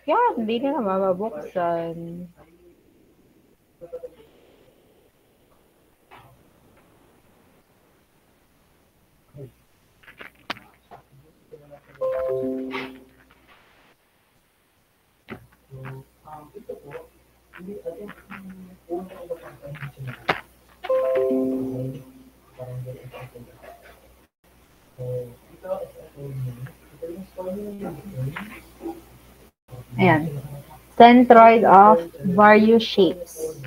Yan, hindi na mabubuksan. Ayan. Centroid of various shapes.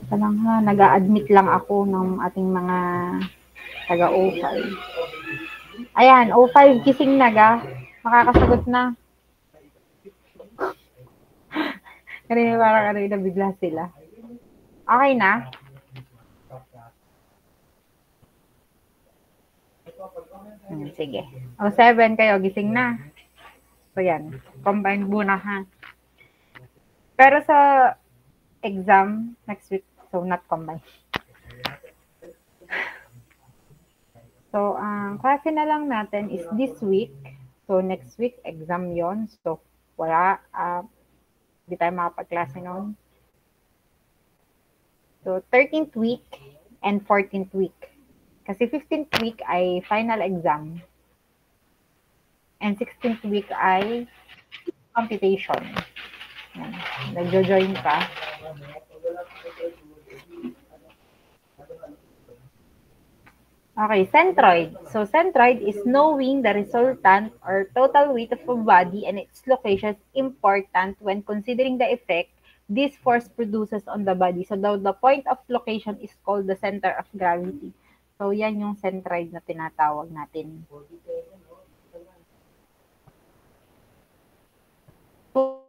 Ito lang ha, nag-a-admit lang ako ng ating mga taga-O5. Ayan, O5, gising na ga. Makakasagot na. Kanina parang nabigla sila. Okay na? Sige. O7 kayo, gising na. So yan, combine muna ha. Pero sa exam next week, so not combine. So, ang klase na lang natin is this week. So, next week, exam yon. So, wala. Hindi tayo makapag-klase noon. So, 13th week and 14th week. Kasi 15th week ay final exam. And 16th week ay computation. Nagjo-join ka. Okay, centroid. So, centroid is knowing the resultant or total weight of a body and its location is important when considering the effect this force produces on the body. So, the point of location is called the center of gravity. So, yan yung centroid na tinatawag natin.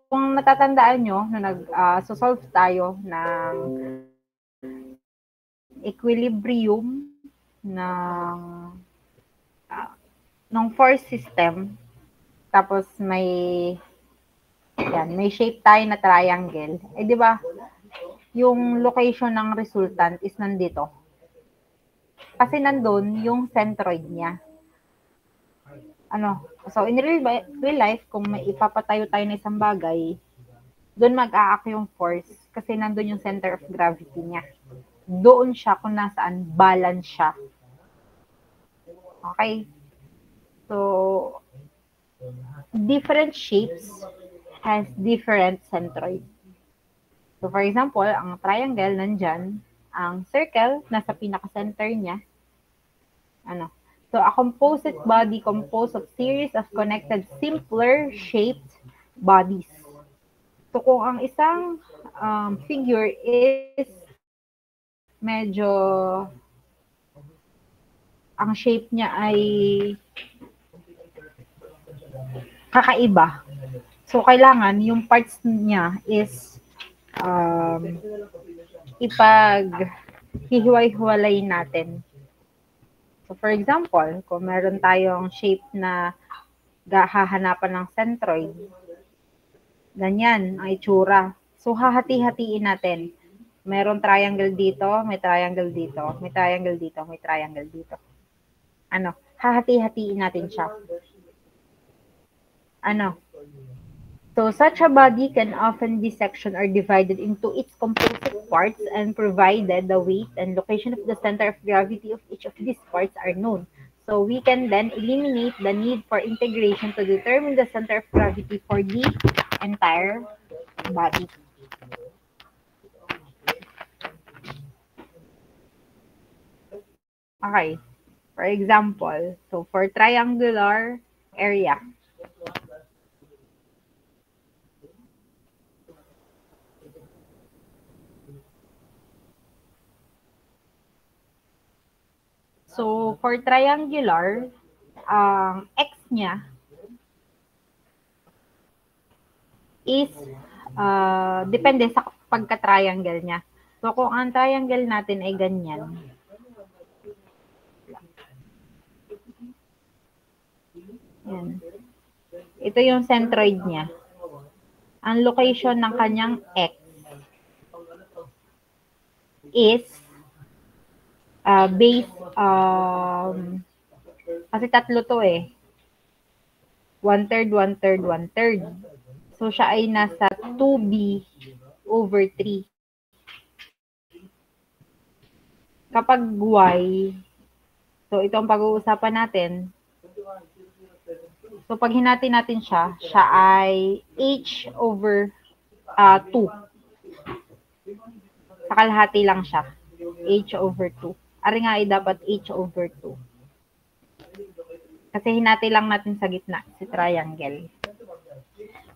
Kung natatandaan nyo, nung nag-solve tayo ng equilibrium ng force system, tapos may shape tayo na triangle. Eh, di ba, yung location ng resultant is nandito. Kasi nandun yung centroid niya. So, in real life, kung may ipapatayo tayo ng isang bagay, doon mag-a-act yung force kasi nandun yung center of gravity niya. Doon siya kung nasaan balance siya. Okay? So, different shapes has different centroid. So, for example, ang triangle nandyan, ang circle nasa pinaka-center niya. So, a composite body composed of series of connected simpler shaped bodies. So, kung ang isang figure is medyo ang shape niya ay kakaiba. So, kailangan yung parts niya is ipag-hihiwalay natin. So, for example, kung meron tayong shape na hahanapan ng centroid, ganyan ang itsura. So, hahati-hatiin natin. Merong triangle dito, may triangle dito, may triangle dito, may triangle dito. Hahati-hatiin natin siya. So, such a body can often be sectioned or divided into its composite parts and provided the weight and location of the center of gravity of each of these parts are known. So, we can then eliminate the need for integration to determine the center of gravity for the entire body. Okay. For example, so for triangular area, so for triangular, ang x niya is depende sa pagka-triangle niya. So kung ang triangle natin ay ganyan, yan. Ito yung centroid niya. Ang location ng kanyang x is base, kasi tatlo to eh. 1/3, 1/3, 1/3. So, siya ay nasa 2b over 3. Kapag y, so ito ang pag-uusapan natin. So, pag hinati natin siya, siya ay h over 2. Sa kalahati lang siya. H over 2. Ari nga ay dapat h over 2. Kasi hinati lang natin sa gitna, si triangle.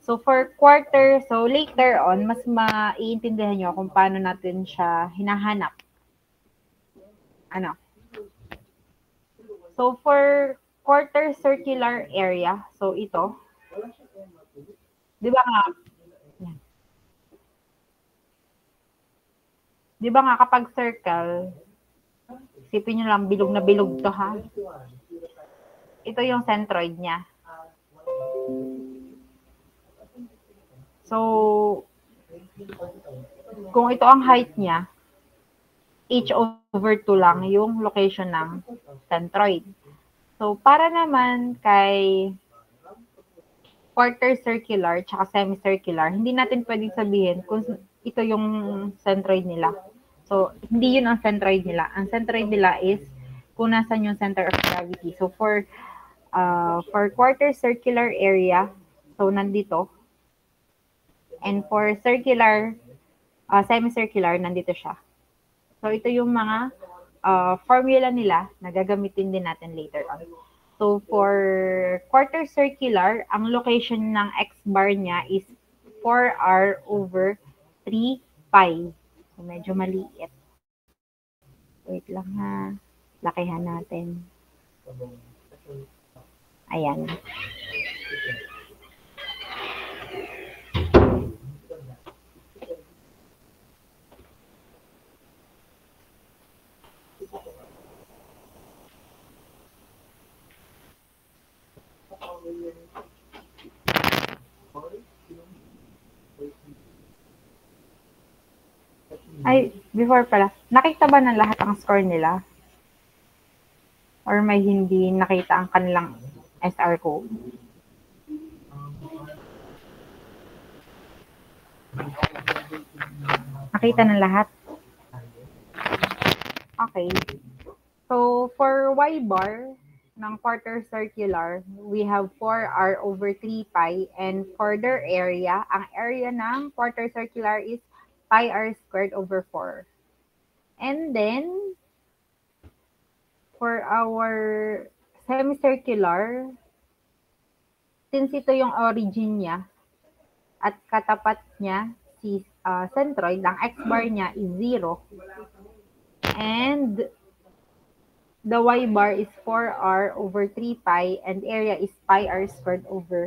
So, for quarter, so later on, mas maiintindihan nyo kung paano natin siya hinahanap. Ano? So, for quarter circular area, so ito, di ba nga, yan. Di ba nga kapag circle, isipin nyo lang, bilog na bilog to ha. Ito yung centroid niya. So, kung ito ang height niya, h over 2 lang yung location ng centroid. So, para naman kay quarter circular tsaka semicircular, hindi natin pwedeng sabihin kung ito yung centroid nila. So, hindi yun ang centroid nila. Ang centroid nila is kung nasan yung center of gravity. So, for quarter circular area, so nandito. And for circular, semicircular, nandito siya. So, ito yung mga formula nila na gagamitin din natin later on. So, for quarter circular, ang location ng x bar niya is 4r over 3 pi. So, medyo maliit. Wait lang ha. Lakihan natin. Ayan. Ay, before pala, nakita ba ng lahat ang score nila? Or may hindi nakita ang kanilang SR code? Nakita ng lahat? Okay. So, for y bar ng quarter circular, we have 4r over 3 pi. And for their area, ang area ng quarter circular is pi r squared over 4. And then, for our semicircular, since ito yung origin niya, at katapat niya si centroid, ang x bar niya is 0. And the y bar is 4r over 3 pi, and area is pi r squared over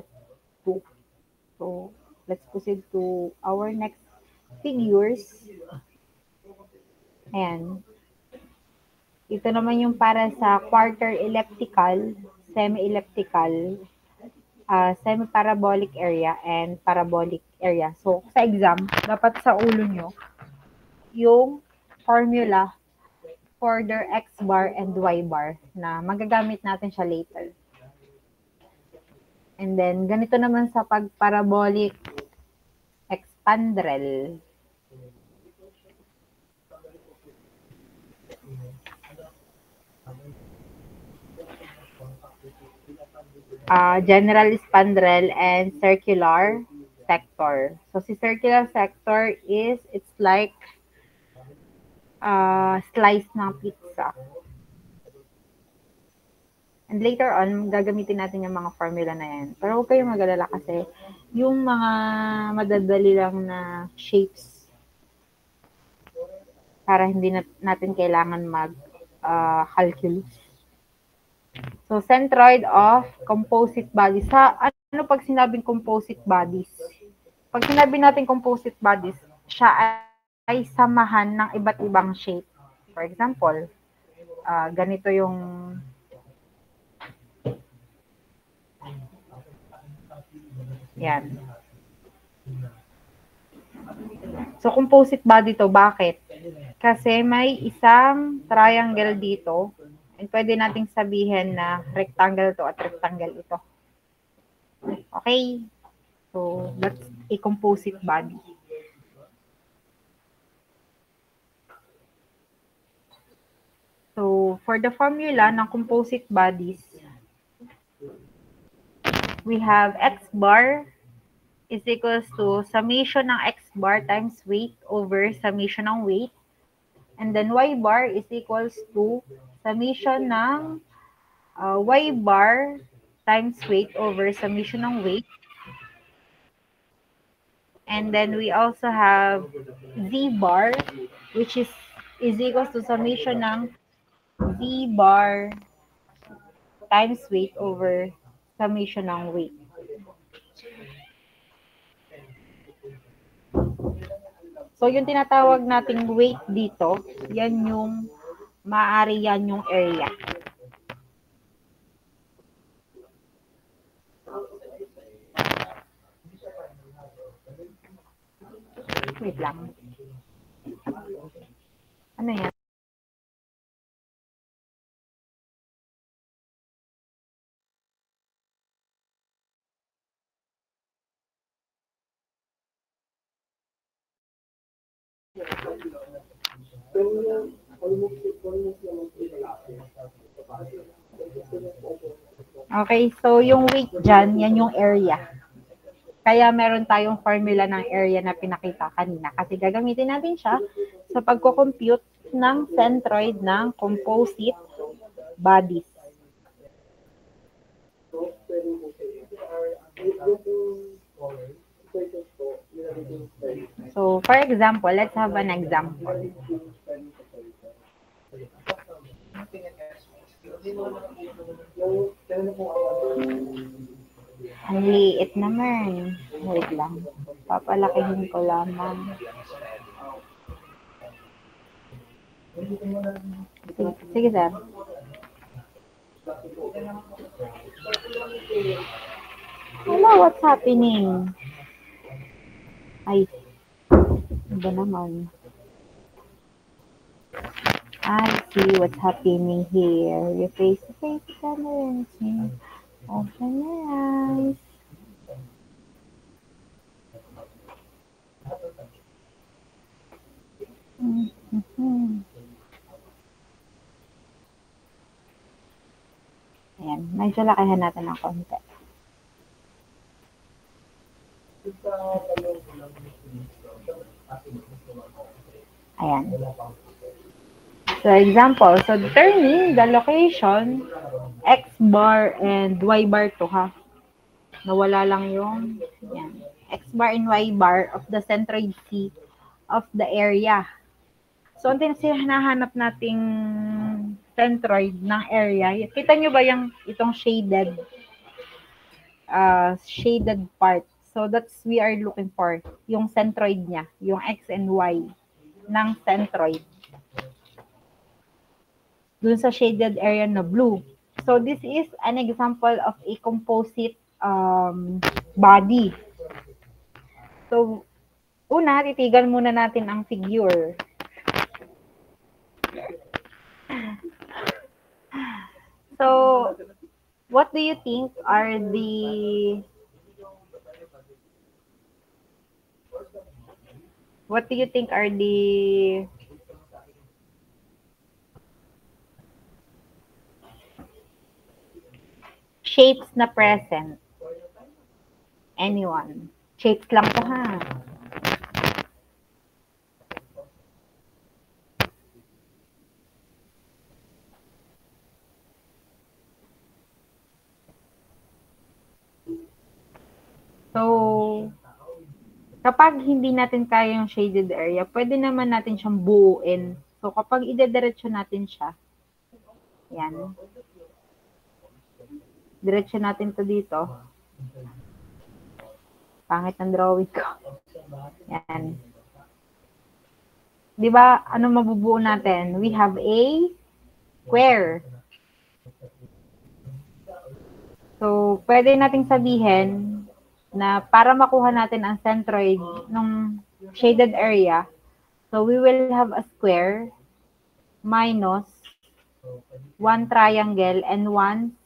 2. So, let's proceed to our next figures. Ayan. Ito naman yung para sa quarter elliptical, semi-elliptical, semi-parabolic area, and parabolic area. So, sa exam, dapat sa ulo nyo, yung formula for their x bar and y bar na magagamit natin siya later. And then, ganito naman sa pag-parabolic expandrel. General spandrel and circular sector. So, si circular sector is, it's like slice ng pizza. And later on, gagamitin natin yung mga formula na yan. Pero huwag kayong mag-alala kasi yung mga madadali lang na shapes para hindi natin kailangan mag-calculus. So, centroid of composite bodies. Ano pag sinabing composite bodies? Pag sinabi natin composite bodies, siya ay samahan ng iba't ibang shape. For example, ganito yung yan. So, composite body to. Bakit? Kasi may isang triangle dito. And pwede nating sabihin na rectangle to at rectangle ito. Okay? So, that's a composite body. So, for the formula ng composite bodies, we have x bar is equals to summation ng x bar times weight over summation ng weight. And then y bar is equals to summation ng y bar times weight over summation ng weight. And then we also have z bar, which is equals to summation ng z bar times weight over summation ng weight. So, yung tinatawag nating weight dito, yan yung maaari yan yung area. Wait lang. Ano yan? Okay, so yung weight dyan, yan yung area. Kaya meron tayong formula ng area na pinakita kanina kasi gagamitin natin siya sa pagko-compute ng centroid ng composite bodies. So, for example, let's have an example. Ang liit naman. Wait lang. Papalakihin ko lamang. Sige, sir. Hello, what's happening? Ay, iba naman. I see what's happening here. Your face-to-face camera. Open your eyes. Ayan, medyo lakihan natin ng konti. Ayan. So, example. So, determine the location, x bar and y bar to ha. Nawala lang yung, yan, x bar and y bar of the centroid C of the area. So, ang hinahanap nating centroid ng area, kita nyo ba yung itong shaded part? So, that's we are looking for, yung centroid niya, yung x and y ng centroid. Dun sa shaded area na blue. So, this is an example of a composite body. So, una, titigan muna natin ang figure. So, what do you think are the shapes na present? Anyone? Shapes lang to ha. So, kapag hindi natin kaya yung shaded area, pwede naman natin siyang buuin. So, kapag idediretso natin siya, yan. Diretso natin to dito. Pangit ng drawing ko. Yan. Di ba, ano mabubuo natin? We have a square. So, pwede nating sabihin na para makuha natin ang centroid ng shaded area, so we will have a square minus one triangle and one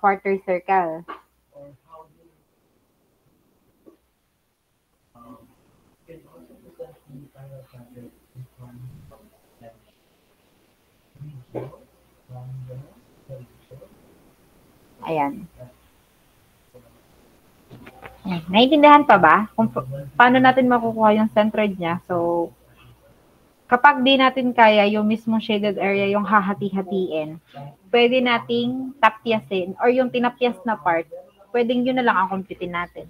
quarter circle. Ayan. Ayan. Naiintindihan pa ba kung paano natin makukuha yung centroid niya? So, kapag di natin kaya yung mismong shaded area yung hahati-hatiin, pwede nating tapyasin or yung tinapyas na part, pwedeng yun na lang ang computein natin.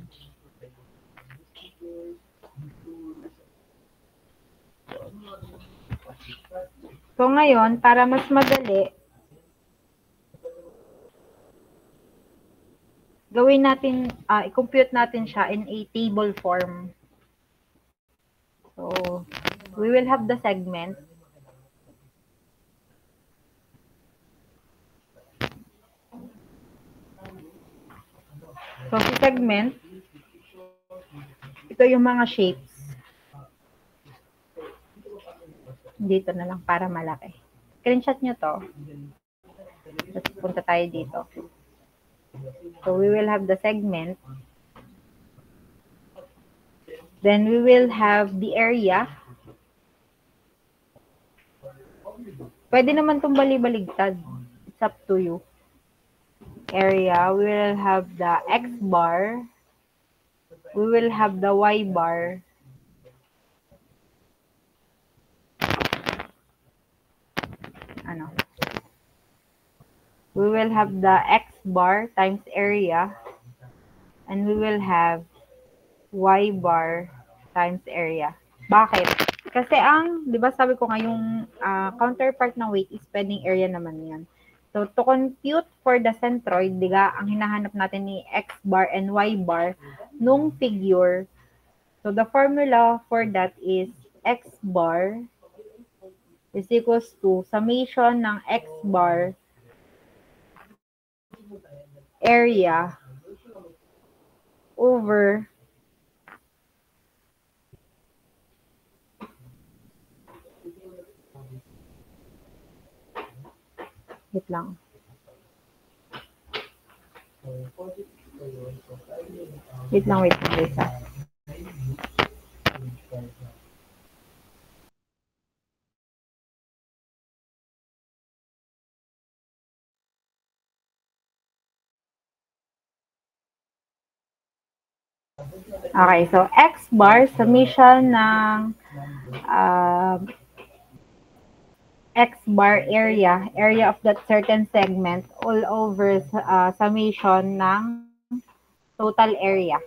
So, ngayon, para mas madali, gawin natin, i-compute natin siya in a table form. So, we will have the segment. So, sa segment, ito yung mga shapes. Dito na lang para malaki. Screenshot nyo to. Tapos punta tayo dito. So, we will have the segment. Then, we will have the area. Pwede naman itong bali-baligtad. It's up to you. Area, we will have the X bar. We will have the Y bar. We will have the X bar times area. And we will have Y bar times area. Bakit? Kasi di ba sabi ko nga yung counterpart ng weight is spanning area naman yan. So, to compute for the centroid, diga, ang hinahanap natin ni X bar and Y bar nung figure. So, the formula for that is X bar is equals to summation ng X bar area over wait lang. Wait lang, guys. Okay, so X bar, summation ng X bar area of that certain segment all over summation ng total area.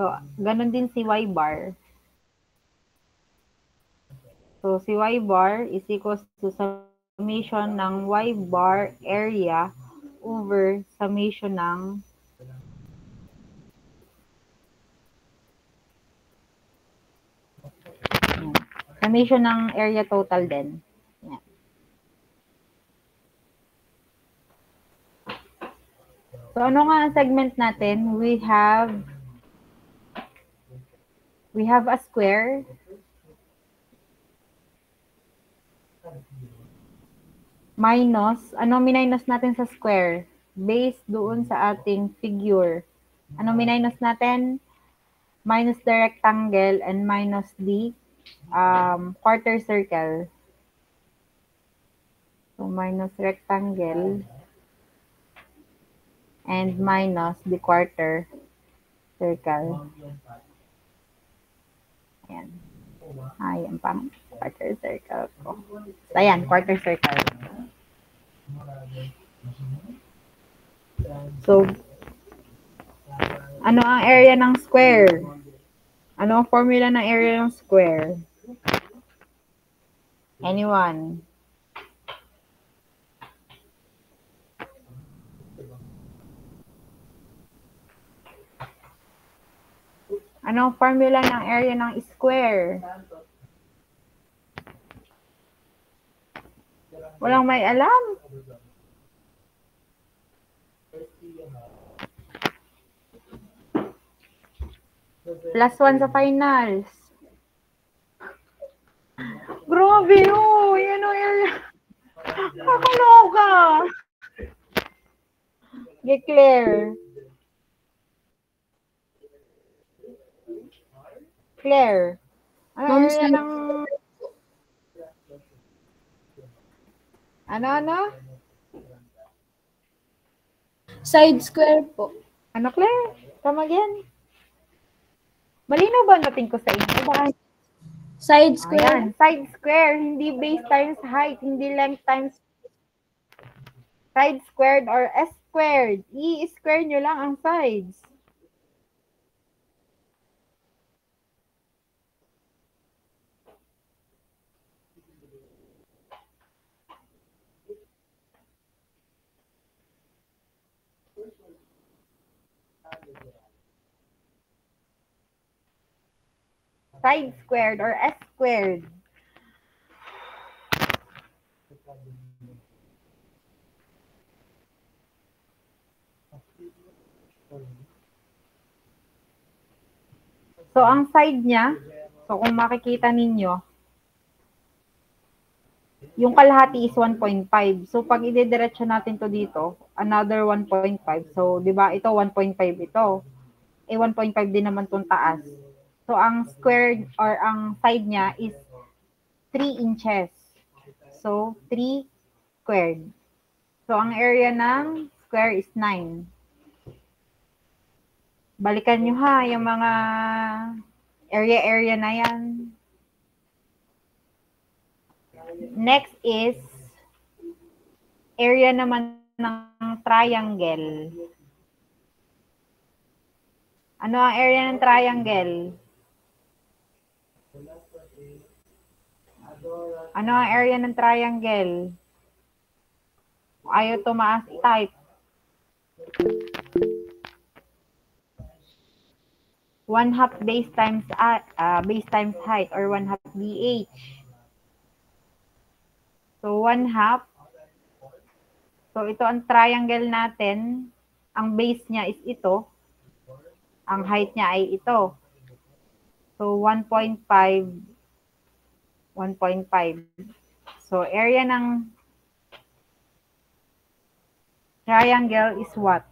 So, ganun din si Y bar. So, si Y bar is equals to summation ng Y bar area over summation ng summation ng area total din. Yan. So, ano nga ang segment natin? We have a square. Minus, ano minus natin sa square? Based doon sa ating figure. Ano minus natin? Minus the rectangle and minus the quarter circle. So, minus rectangle and minus the quarter circle. Ayan. Ayan pang quarter circle ko. So, ayan, quarter circle. So, ano ang area ng square? Ano ang formula ng area ng square? Anyone? Ano ang formula ng area ng square? Walang may alam. +1 sa finals. Grabe yun! Yan ang area. Kakaloka! Declare. Claire. Ano Ma'am, area ng... Ano? side square po. Ano, Claire? Come again? Malinaw ba natin ko sa inyo? Baka... Side square. Ayan, side square. Hindi base times height. Hindi length times side squared or S squared. I-square nyo lang ang sides. Side squared or S squared. So, ang side niya, so kung makikita ninyo, yung kalahati is 1.5. So, pag idediretso natin to dito, another 1.5. So, di ba, ito 1.5 ito. 1.5 din naman tong taas. So, ang squared or ang side niya is 3 inches. So, 3 squared. So, ang area ng square is 9. Balikan nyo ha, yung mga area na yan. Next is area naman ng triangle. Ano ang area ng triangle? Ano ang area ng triangle? Ayaw tumaas, i-type. 1/2 base times height or 1/2 BH. So 1/2. So ito ang triangle natin. Ang base niya is ito. Ang height niya ay ito. So 1.5. So area ng triangle is what?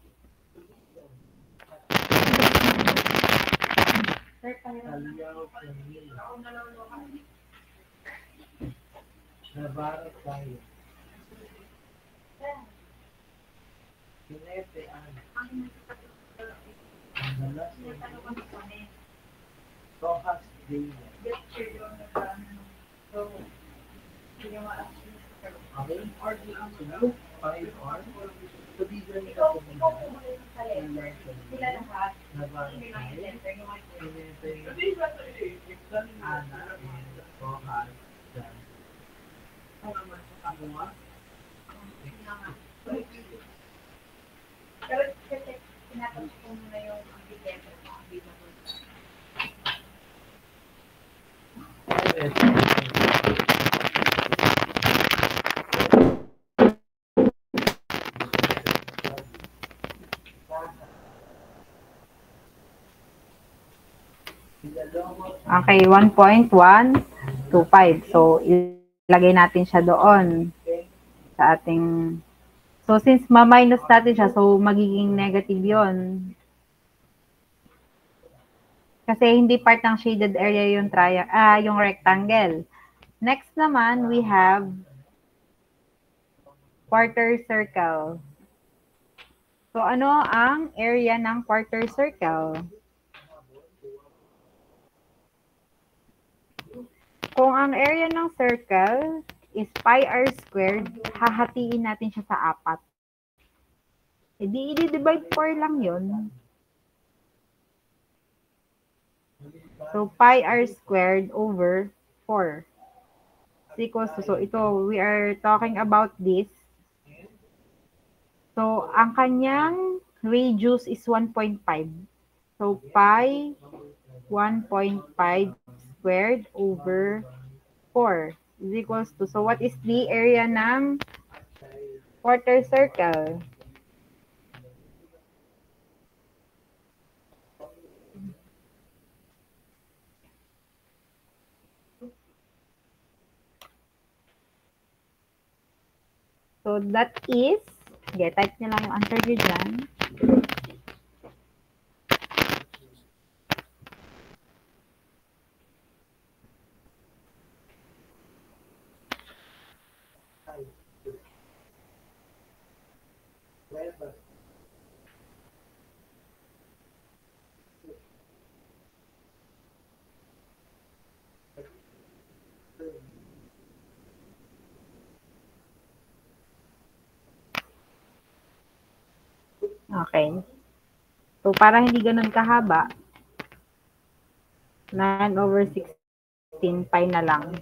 Okay, 1.125. So, ilagay natin siya doon sa ating... So, since ma-minus natin siya, so magiging negative yon. Kasi hindi part ng shaded area yung yung rectangle. Next naman, we have quarter circle. So, ano ang area ng quarter circle? Kung ang area ng circle is pi r squared, hahatiin natin siya sa 4. E di, i-divide 4 lang yun. So, pi r squared over 4. Equals to, so ito, we are talking about this. So, ang kanyang radius is 1.5. So, pi 1.5 squared over 4 is equals to, so what is the area ng quarter circle? So, that is, type nyo lang yung answer nyo dyan. Okay. So, para hindi ganun kahaba, 9/16 pi na lang.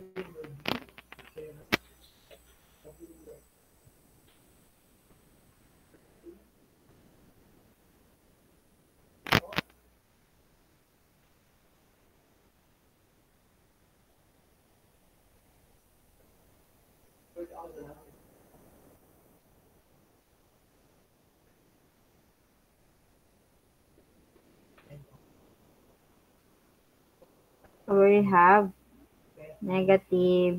So, we have negative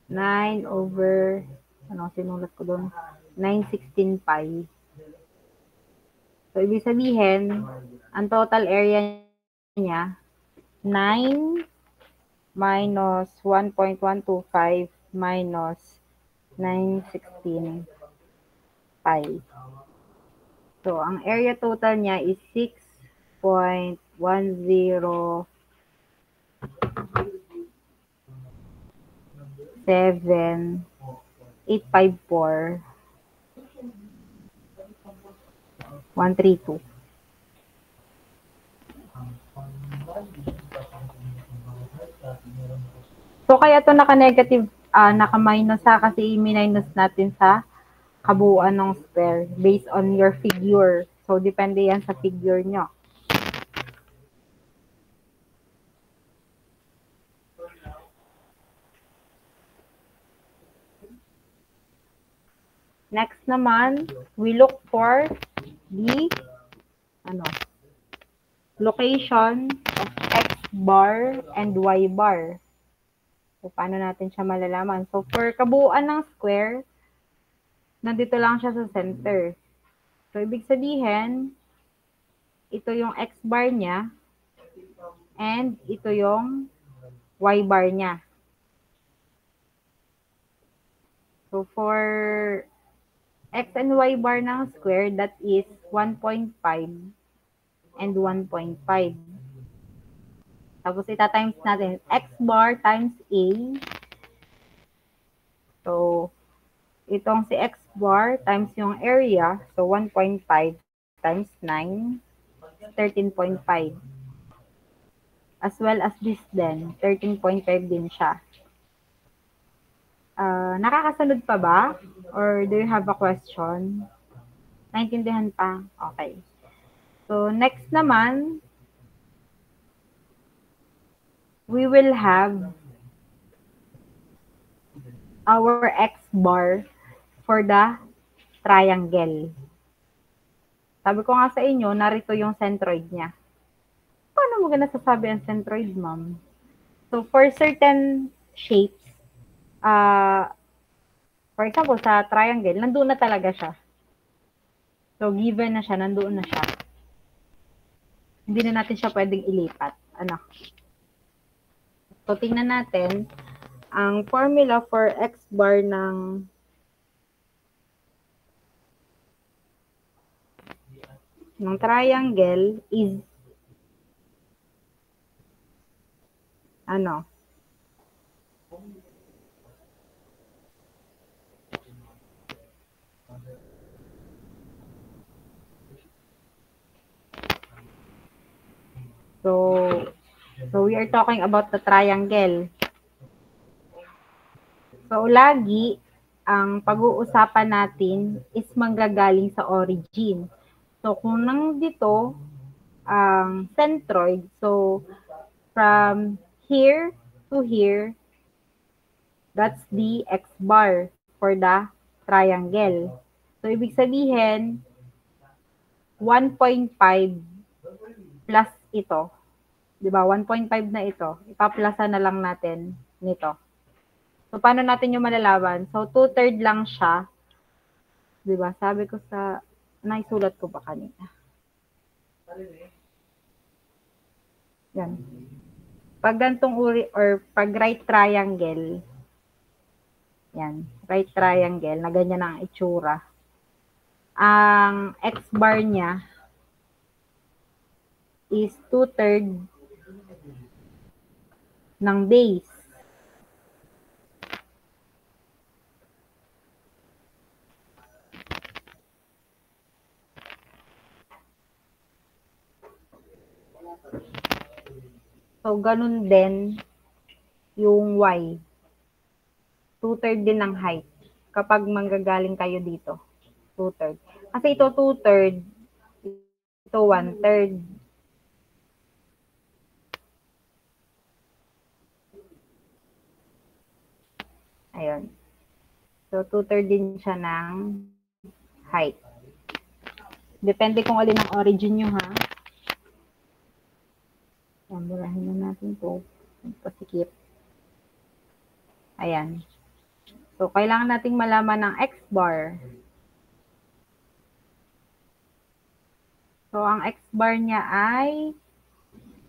9 over, ano sinulat ko doon? 9/16 pi. So, ibig sabihin, ang total area niya, 9 minus 1.125 minus 9/16 pi. So, ang area total niya is 6.107,854,132. So, kaya ito naka-negative, naka-minus ha, kasi i-minus natin sa kabuuan ng square based on your figure. So, depende yan sa figure nyo. Next naman, we look for the location of x bar and y bar. So, paano natin siya malalaman? So, for kabuuan ng square, nandito lang siya sa center. So, ibig sabihin, ito yung x bar niya, and ito yung y bar niya. So, for x and y bar ng square, that is 1.5 and 1.5. Tapos, itatimes natin x bar times a. So, itong si x bar times yung area, so 1.5 times 9, 13.5. As well as this din, 13.5 din siya. Nakakasunod pa ba? Or do you have a question? Naintindihan pa? Okay. So, next naman, we will have our x bar for the triangle. Sabi ko nga sa inyo, narito yung centroid niya. Paano mo nasasabi ang centroid, ma'am? So, for certain shapes, for example, sa triangle, nandoon na talaga siya. So, given na siya, nandoon na siya. Hindi na natin siya pwedeng ilipat. Ano? So, tingnan natin, ang formula for x bar ng triangle is ano? So we are talking about the triangle. So, lagi, ang pag-uusapan natin is manggagaling sa origin. So, kung nandito, ang centroid, so, from here to here, that's the x bar for the triangle. So, ibig sabihin, 1.5 plus ito. Diba? 1.5 na ito. Ipaplasa na lang natin nito. So, paano natin yung malalaman? So, 2/3 lang siya. Diba? Sabi ko sa, naisulat ko ba kanina? Yan. Pag gantong uri, or pag right triangle, yan, right triangle, na ganyan ang itsura. Ang x bar niya is 2/3 ng base. So, ganun din yung y. 2/3 din ng height. Kapag manggagaling kayo dito. 2/3. Kasi ito 2/3, ito 1/3. Ayun. So, 2/3 din siya ng height. Depende kung alin ang origin nyo, ha? Ayan, burahin na natin ito. Pasikip. Ayan. So, kailangan nating malaman ng x-bar. So, ang x-bar niya ay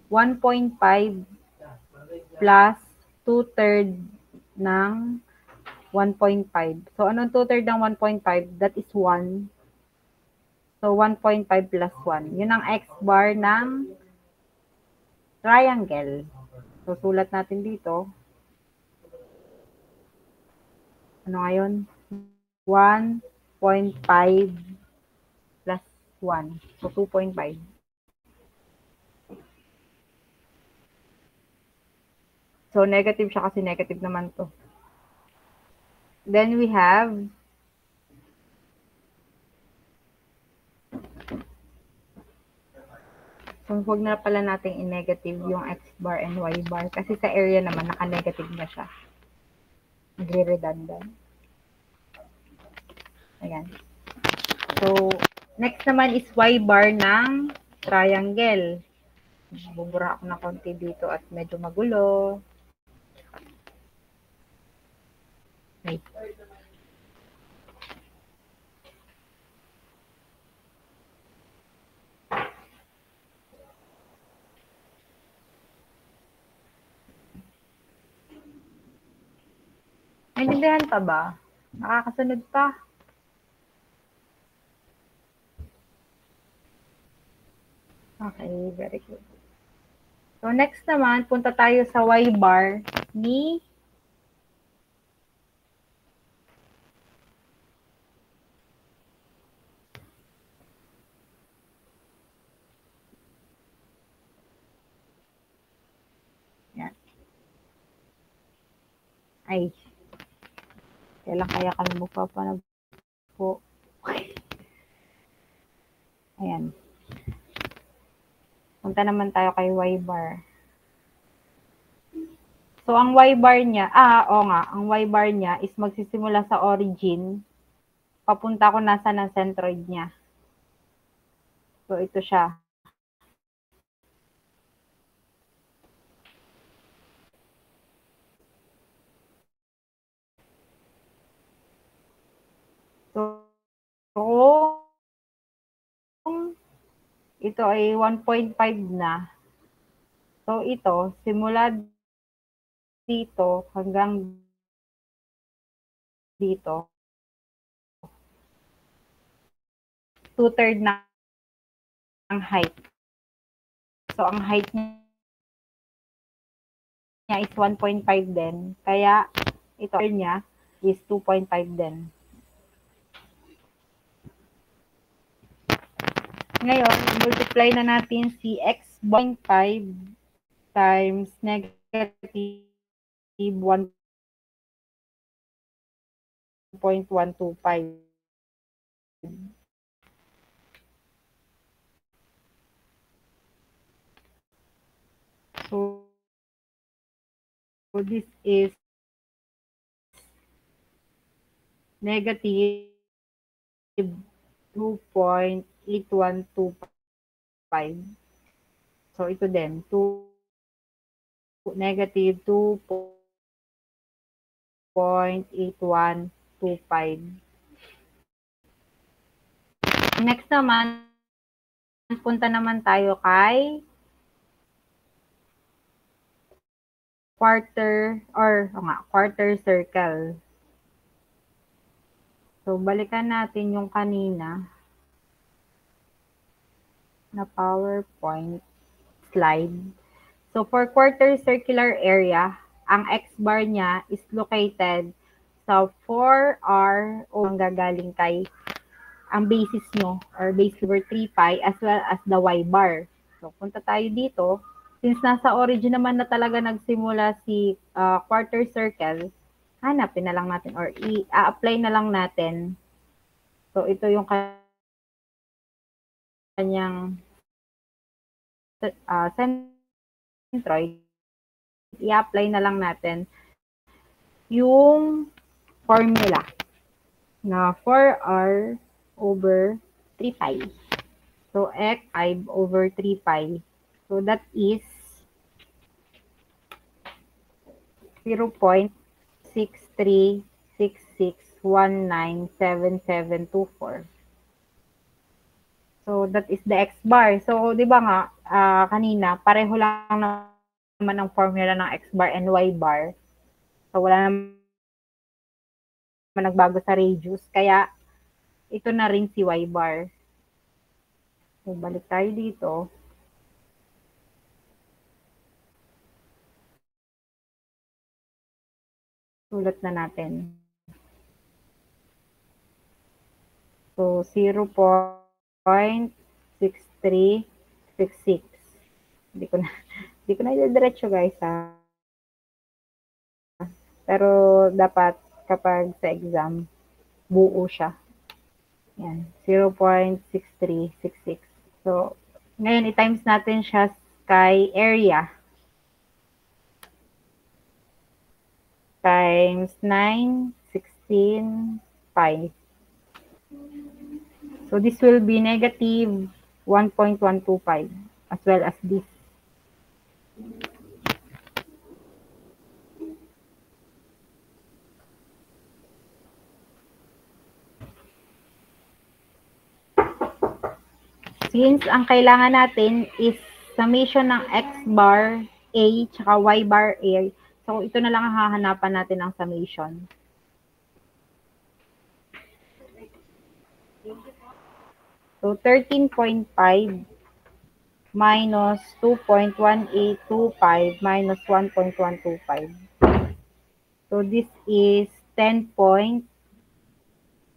1.5 plus 2/3 ng 1.5. So, anong 2/3 ng 1.5? That is 1. So, 1.5 plus 1. Yun ang x-bar ng triangle. So, sulat natin dito. Ano ngayon? 1.5 plus 1. So, 2.5. So, negative siya kasi negative naman to. Then, we have so, huwag na pala natin i-negative yung x bar and y bar kasi sa area naman, naka-negative na siya. Nagre-redundant. Ayan. So, next naman is y bar ng triangle. Bubura ako ng konti dito at medyo magulo. Wait. Naintindihan pa ba? Nakakasunod pa? Okay, very good. So, next naman, punta tayo sa y bar ni yan. Ay. Kailan kaya kami magpapanag po? Ayan. Punta naman tayo kay y bar. So, ang y bar niya, ang y bar niya is magsisimula sa origin. Papunta ko nasa ng centroid niya. So, ito siya. So, kung ito ay 1.5 na, so ito, simula dito hanggang dito, 2/3 na ang height. So, ang height niya is 1.5 din. Kaya, ito niya is 2.5 din. Ngayon, multiply na natin si x 0.5 times negative 1.125. So, this is negative 2.8125. So, ito din, negative 2.8125. Next naman, punta naman tayo kay quarter circle. So, balikan natin yung kanina na PowerPoint slide. So, for quarter circular area, ang x-bar niya is located sa 4R o gagaling kay ang basis nyo or base number 3 pi as well as the y bar. So, punta tayo dito. Since nasa origin naman na talaga nagsimula si quarter circle, hanapin na lang natin or i-apply na lang natin. So, ito yung kanyang centroid. I-apply na lang natin yung formula na 4r over 3 pi. So, x 5 over 3 pi. So, that is 0.6366197724. So, that is the x bar. So, di ba nga, kanina, pareho lang naman ang formula ng x bar and y bar. So, wala naman nagbago sa radius. Kaya, ito na rin si y bar. So, balik tayo dito. Sulat na natin. So, 0.6366. Hindi ko na idediretso guys ha. Pero dapat kapag sa exam, buo siya. Yan, 0.6366. So, ngayon i-times natin siya kay area. Times 9, 16, 5. So, this will be negative 1.125 as well as this. Since ang kailangan natin is summation ng x bar A tsaka y bar A, so ito na lang ang hahanapan natin ng summation. So 13.5 minus 2.1825 minus 1.125. So this is 10 point.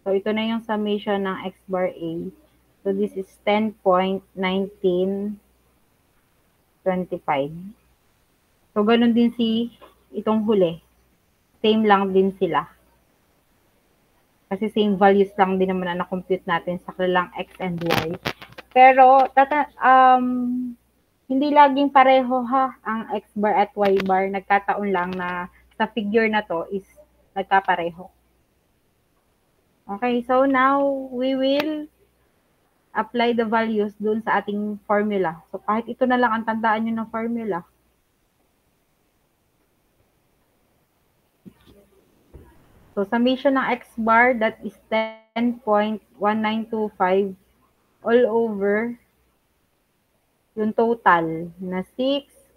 So ito na yung summation ng x bar A. So this is 10.1925. So ganun din itong huli. Same lang din sila. Kasi same values lang din naman na na-compute natin sa kanilang x and y. Pero, hindi laging pareho ha, ang x bar at y bar. Nagkataon lang na sa figure na to is nagkapareho. Okay, so now we will apply the values dun sa ating formula. So, kahit ito na lang ang tandaan nyo ng formula. So, summation ng x bar, that is 10.1925 all over yung total na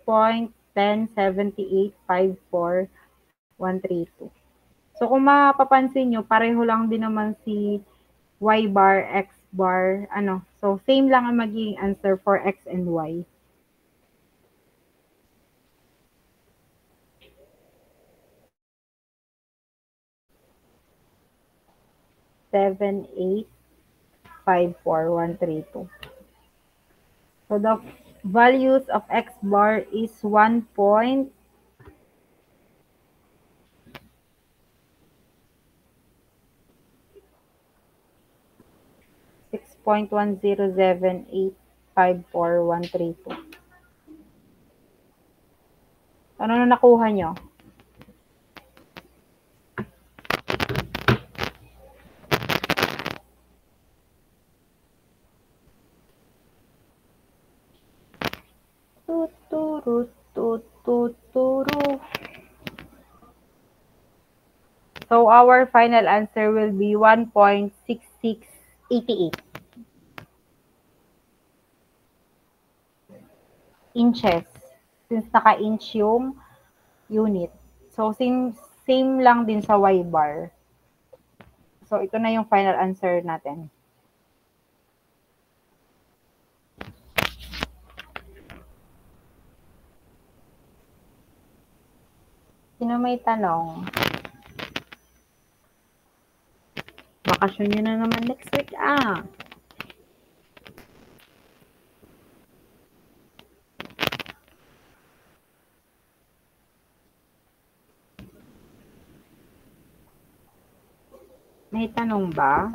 6.107854132. So, kung mapapansin nyo, pareho lang din naman si y bar, x bar, So, same lang ang magiging answer for x and y. Seven, 8, 5, 4, 1, 3, 2. So, the values of x bar is 1.6.10785413. Ano na nakuha nyo? So, our final answer will be 1.6688 inches. Since naka-inch yung unit. So, same lang din sa y bar. So, ito na yung final answer natin. Sino may tanong? Bakasyon nyo na naman next week. May tanong ba?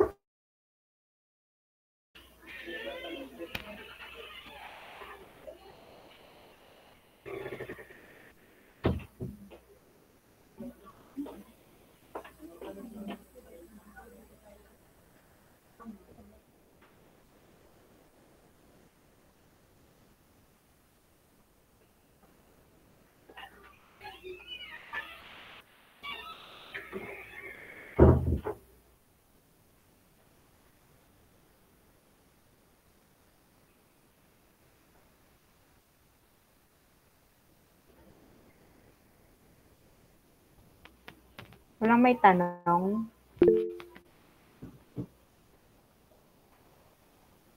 Walang may tanong?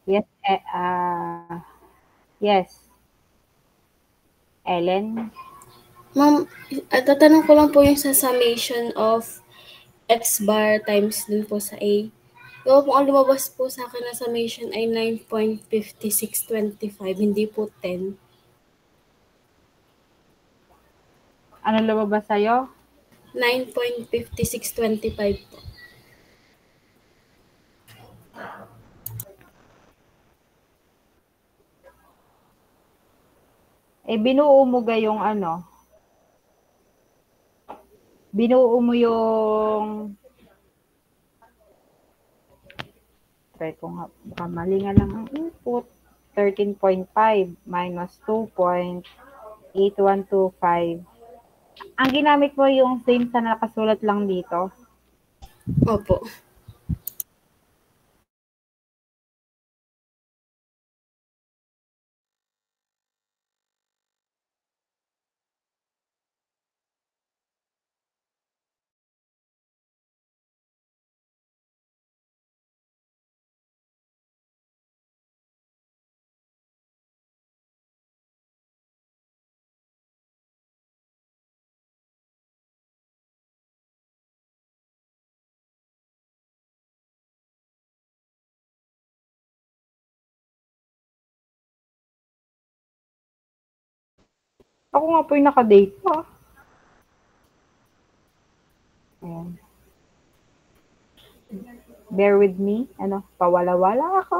Yes, yes. Ellen? Ma'am, tatanong ko lang po yung sa summation of x bar times dun po sa A. Yung po ang lumabas po sa akin na summation ay 9.5625, hindi po 10. Ano lumabas sa'yo? 9.5625 po. Binuo mo yung ano? Binuo mo yung try ko nga, baka mali nga lang ang input. 13.5 minus 2.8125. Ang ginamit mo yung same sa nakasulat lang dito. Opo. Ako nga po yung nakadate pa. Ayan. Bear with me. Ano, pawala-wala ako.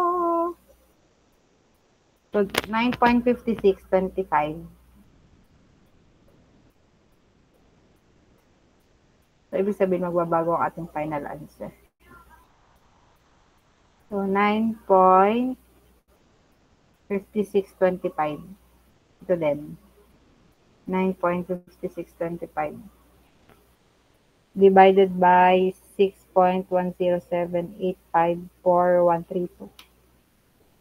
So, 9.5625. So, ibig sabihin magbabago ang ating final answer. So, 9.5625. Ito din. 9.5625. Divided by 6.107854132.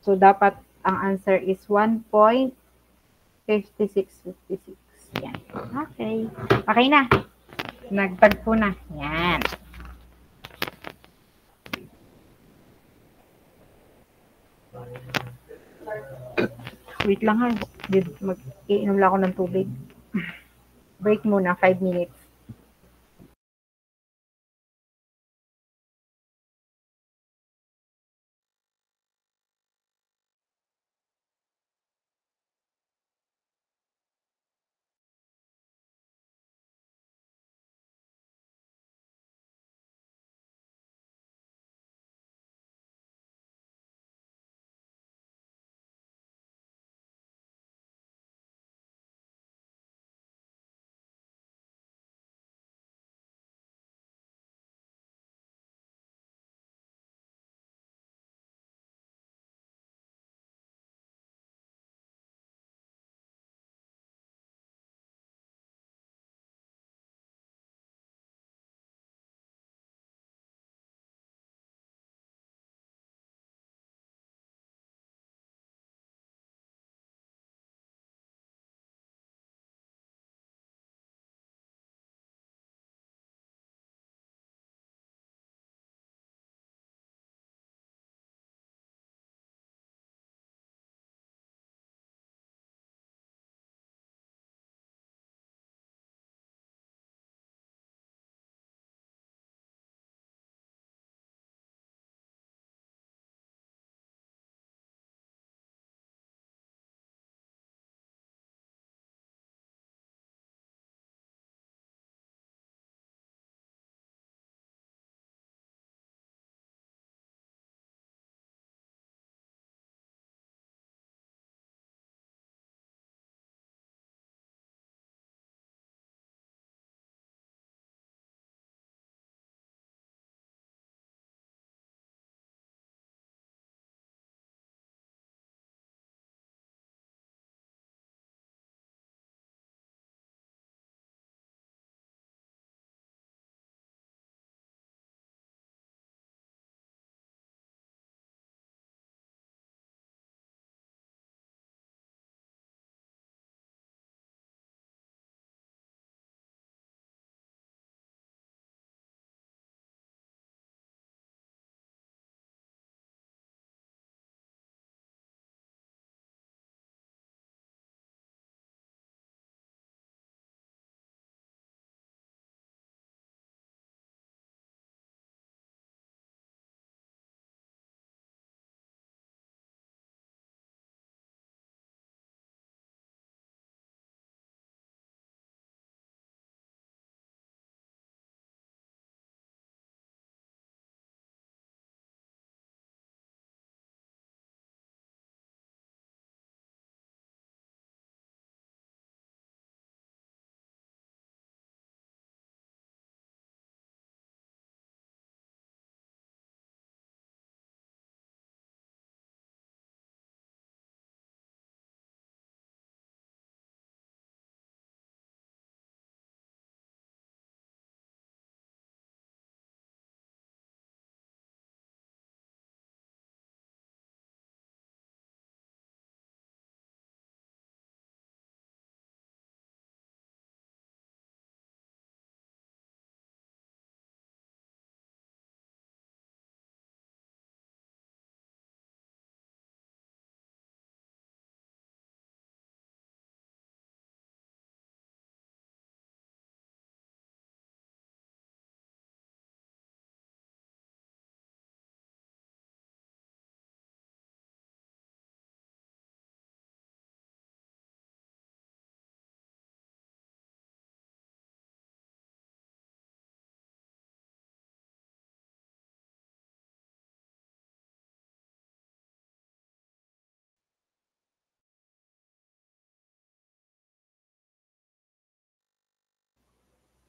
So, dapat ang answer is 1.5656. Yan. Okay. Okay na. Nagtagpo na. Yan. Wait lang ha. Mag-iinom lang ako ng tubig. Break muna, 5 minutes.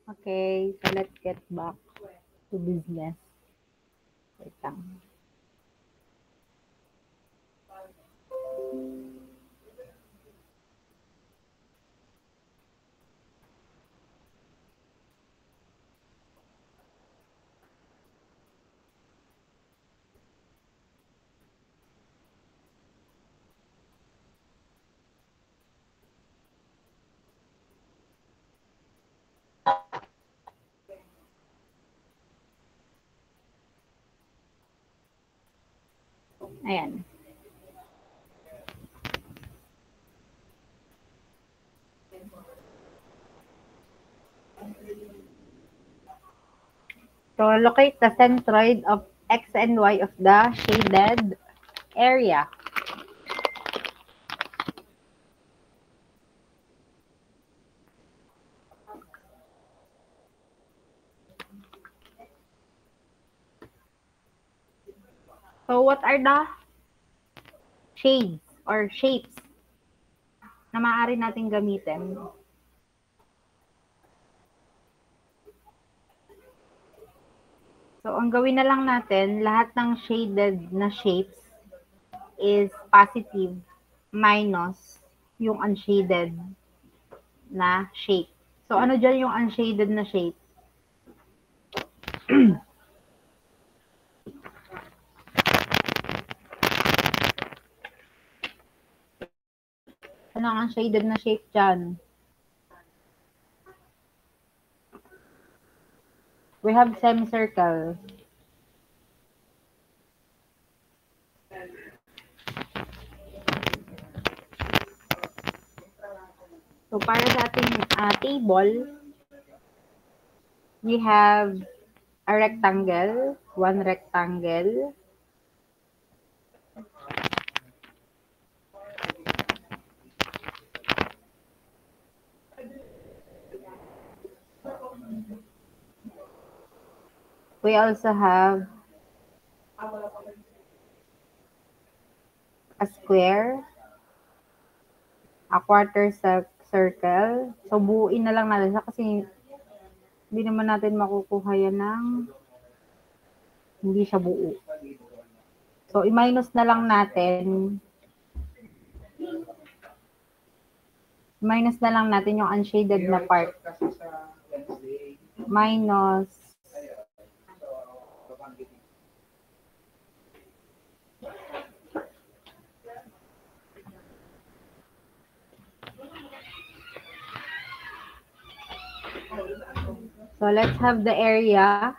Okay, so let's get back to business. Wait lang. Ayan. So locate the centroid of x and y of the shaded area. So what are the shades or shapes na maaari nating gamitin? So ang gawin na lang natin, lahat ng shaded na shapes is positive minus yung unshaded na shape. So ano dyan yung unshaded na shape? Ano ang unshaded na shape dyan? We have semicircle. So para sa ating table, we have a rectangle, one rectangle. We also have a square, a quarter circle. So buuin na lang natin siya kasi hindi naman natin makukuha yan ng hindi siya buo. So i-minus na lang natin. Minus na lang natin yung unshaded na part. Minus so let's have the area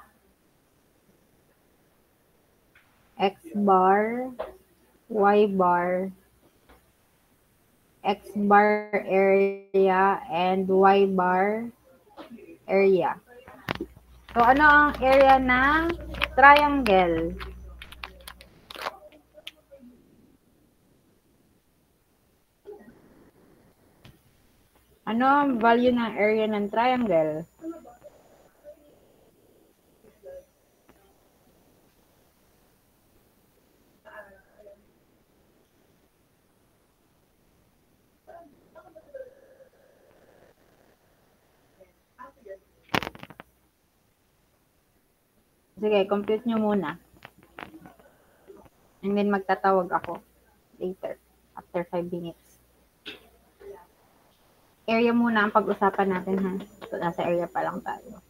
x bar, y bar, x bar area, and y bar area. So ano ang area ng triangle? Ano ang value ng area ng triangle? Sige, compute nyo muna. And then magtatawag ako later, after 5 minutes. Area muna ang pag-usapan natin ha. So, nasa area pa lang tayo.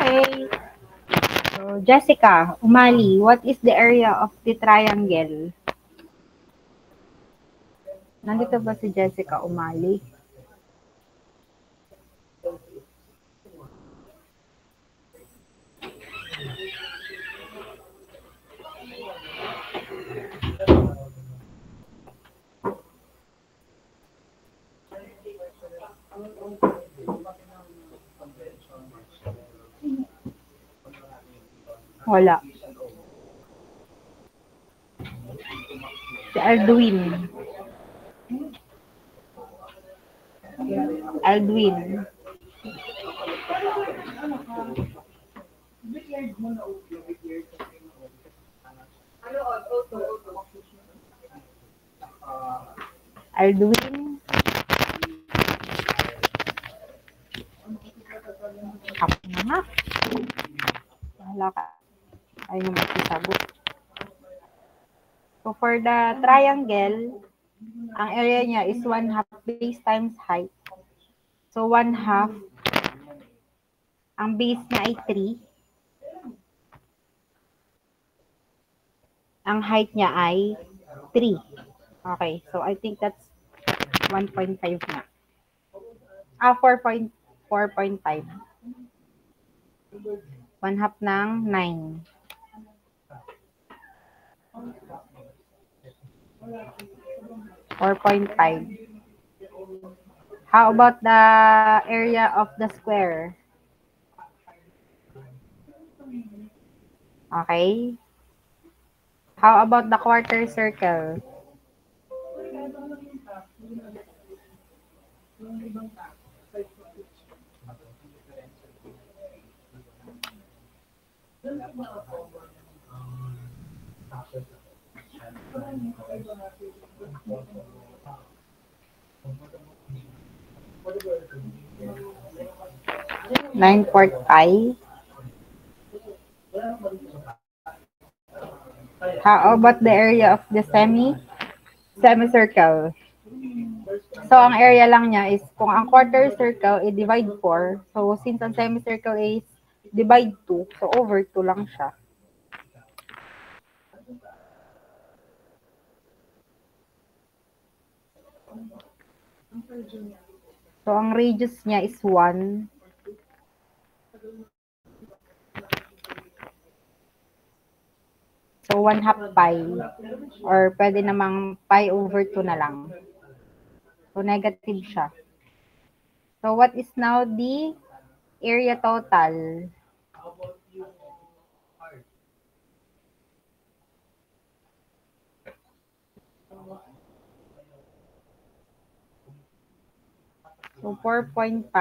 Okay. So, Jessica, Umali, what is the area of the triangle? Nandito ba si Jessica Umali? Wala. Si Aldwin. Aldwin. Aldwin. Ako na nga. Wala ka. Ayaw mo magsasagot. So, for the triangle, ang area niya is 1/2 base times height. So, 1/2, ang base niya ay 3. Ang height niya ay 3. Okay, so I think that's 1.5 na. 4.5. 1/2 ng 9. 4.5. How about the area of the square? Okay. How about the quarter circle? Nine port pi. How about the area of the semicircle? So, ang area lang niya is, kung ang quarter circle, i-divide 4. So, since ang semicircle is divide 2, so over 2 lang siya. So, ang radius niya is 1. So, 1/2 pi. Or pwede namang pi over 2 na lang. So, negative siya. So, what is now the area total? So, 4.5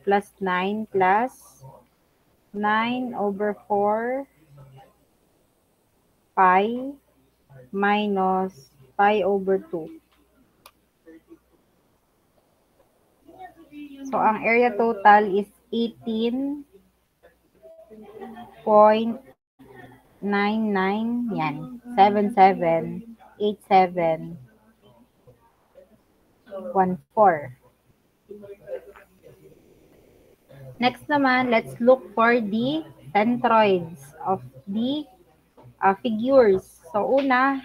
plus 9 plus 9 over 4 pi minus pi over 2. So, ang area total is 18.99. Yan. 778714. Next naman, let's look for the centroids of the figures. So, una,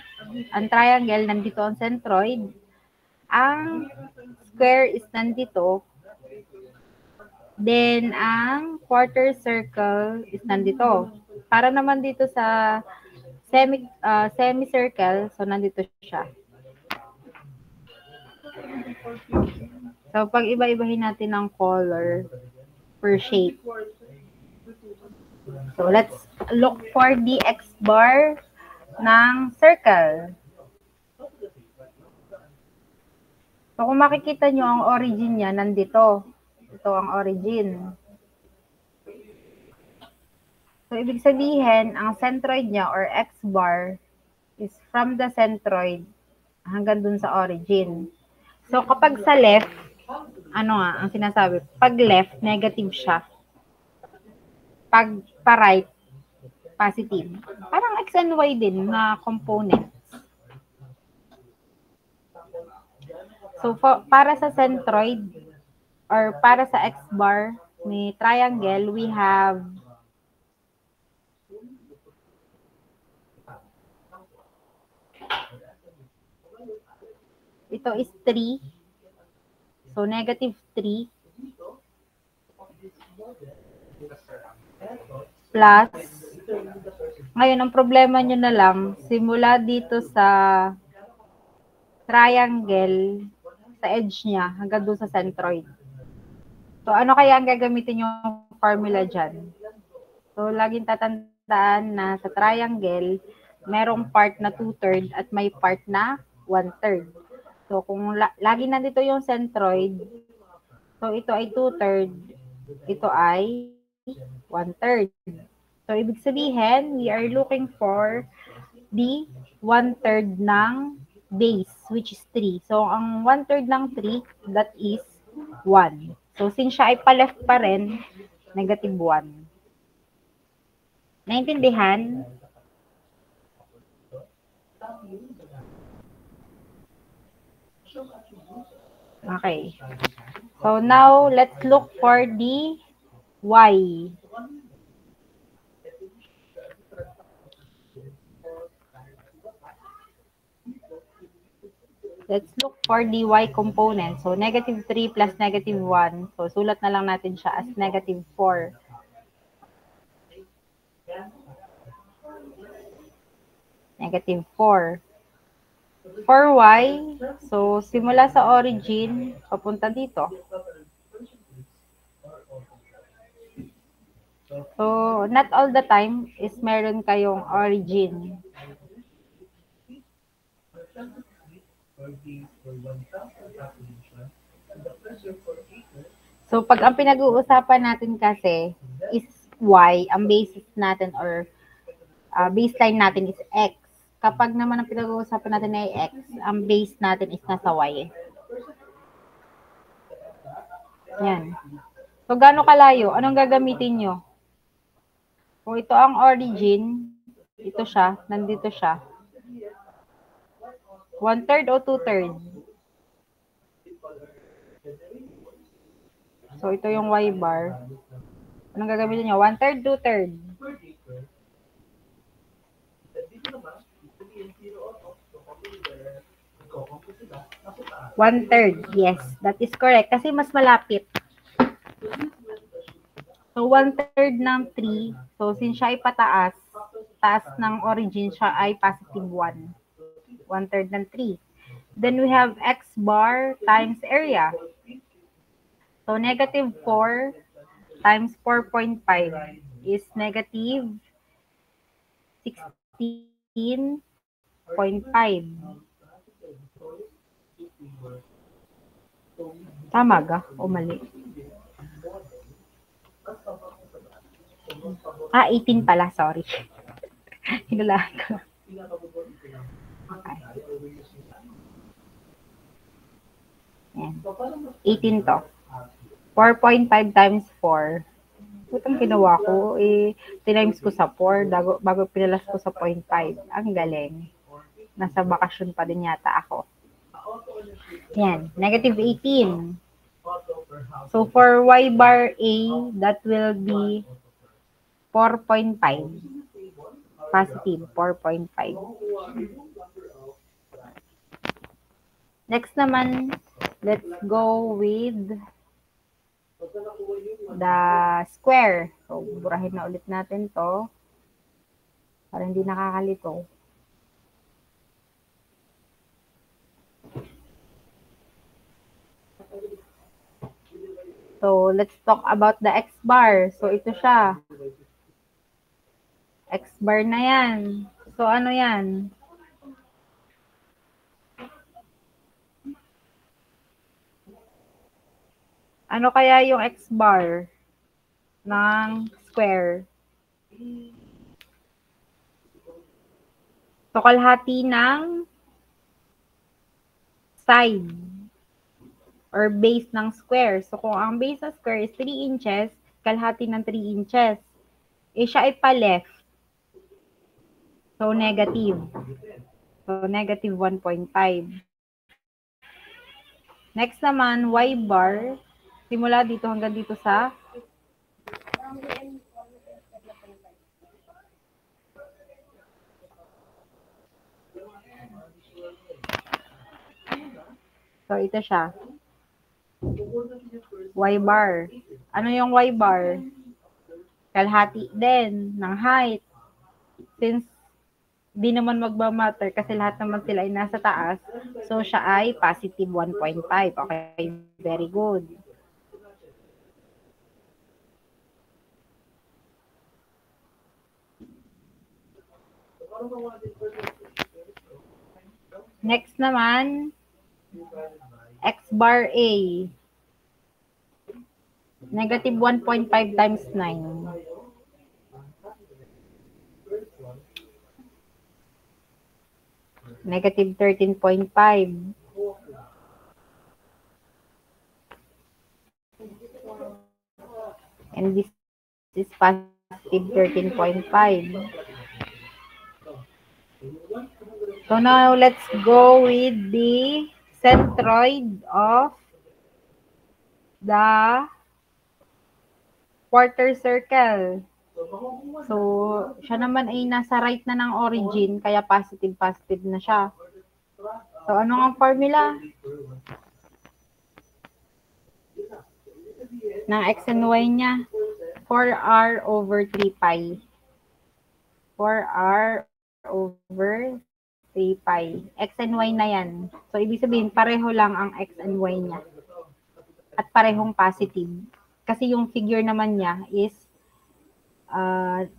ang triangle, nandito ang centroid. Ang square is nandito. Then, ang quarter circle is nandito. Para naman dito sa semicircle, so nandito siya. So, pag iba-ibahin natin ng color per shape. So, let's look for the x-bar ng circle. So, kung makikita nyo, ang origin niya nandito. Ito ang origin. So, ibig sabihin, ang centroid niya or x-bar is from the centroid hanggang dun sa origin. So, kapag sa left, ano nga, ang sinasabi, pag left, negative siya. Pag pa-right, positive. Parang x and y din na components. So, para sa centroid or para sa x-bar, may triangle, we have ito is 3. So, negative 3 plus, ngayon, ang problema nyo na lang, simula dito sa triangle, sa edge niya, hanggang doon sa centroid. So, ano kaya ang gagamitin yung formula dyan? So, laging tatandaan na sa triangle, merong part na 2/3 at may part na 1/3. So, kung lagi nandito yung centroid, so ito ay 2/3, ito ay 1/3. So, ibig sabihin, we are looking for the 1/3 ng base, which is 3. So, ang 1/3 ng 3, that is 1. So, since siya ay pa-left pa rin, negative 1. Naintindihan? Okay. So, now, let's look for the y. Let's look for the y component. So, negative 3 plus negative 1. So, sulat na lang natin siya as negative 4. Negative 4. For y, so, simula sa origin, papunta dito. So, not all the time is meron kayong origin. So, pag ang pinag-uusapan natin kasi is y, ang basis natin or baseline natin is x. Kapag naman ang pinag-uusapan natin ay x, ang base natin is nasa y. Yan. So, gaano kalayo? Anong gagamitin nyo? Kung ito ang origin, ito siya, nandito siya. 1/3 o 2/3? So, ito yung y bar. Anong gagamitin nyo? 1/3, 2/3? 1/3. Yes, that is correct. Kasi mas malapit. So, 1/3 ng 3. So, since siya ay pataas, taas ng origin siya ay positive 1. 1/3 ng 3. Then, we have x bar times area. So, negative 4 times 4.5 is negative 16.5. Tama ga? O mali? 18 pala. Sorry. Hinulaan ko. Okay. Yan. 18 to. 4.5 times 4. Putang ginawa ko, tinimes ko sa 4 bago pinalas ko sa 0.5. Ang galing. Nasa bakasyon pa din yata ako. Yan, negative 18. So, for y bar A, that will be 4.5. Positive, 4.5. Next naman, let's go with the square. So, burahin na ulit natin to para hindi nakakalito. So, let's talk about the x bar. So, ito siya. X bar na yan. So, ano yan? Ano kaya yung x bar ng square? So, kalahati ng side or base ng square. So, kung ang base ng square is 3 inches, kalahati ng 3 inches. Siya ay pa-left. So, negative. So, negative 1.5. Next naman, y bar. Simula dito hanggang dito sa So, ito siya. Y bar. Ano yung Y bar? Kalahati din ng height. Since di naman magmamatter kasi lahat naman sila ay nasa taas, so siya ay positive 1.5. Okay, very good. Next naman, X bar A. Negative 1.5 times 9. Negative 13.5. And this is positive 13.5. So now let's go with the centroid of the quarter circle. So, siya naman ay nasa right na ng origin, kaya positive na siya. So, ano ang formula ng x and y niya? 4r over 3 pi. 4r over 3 pi. X and y na yan. So, ibig sabihin, pareho lang ang x and y niya. At parehong positive. Kasi yung figure naman niya is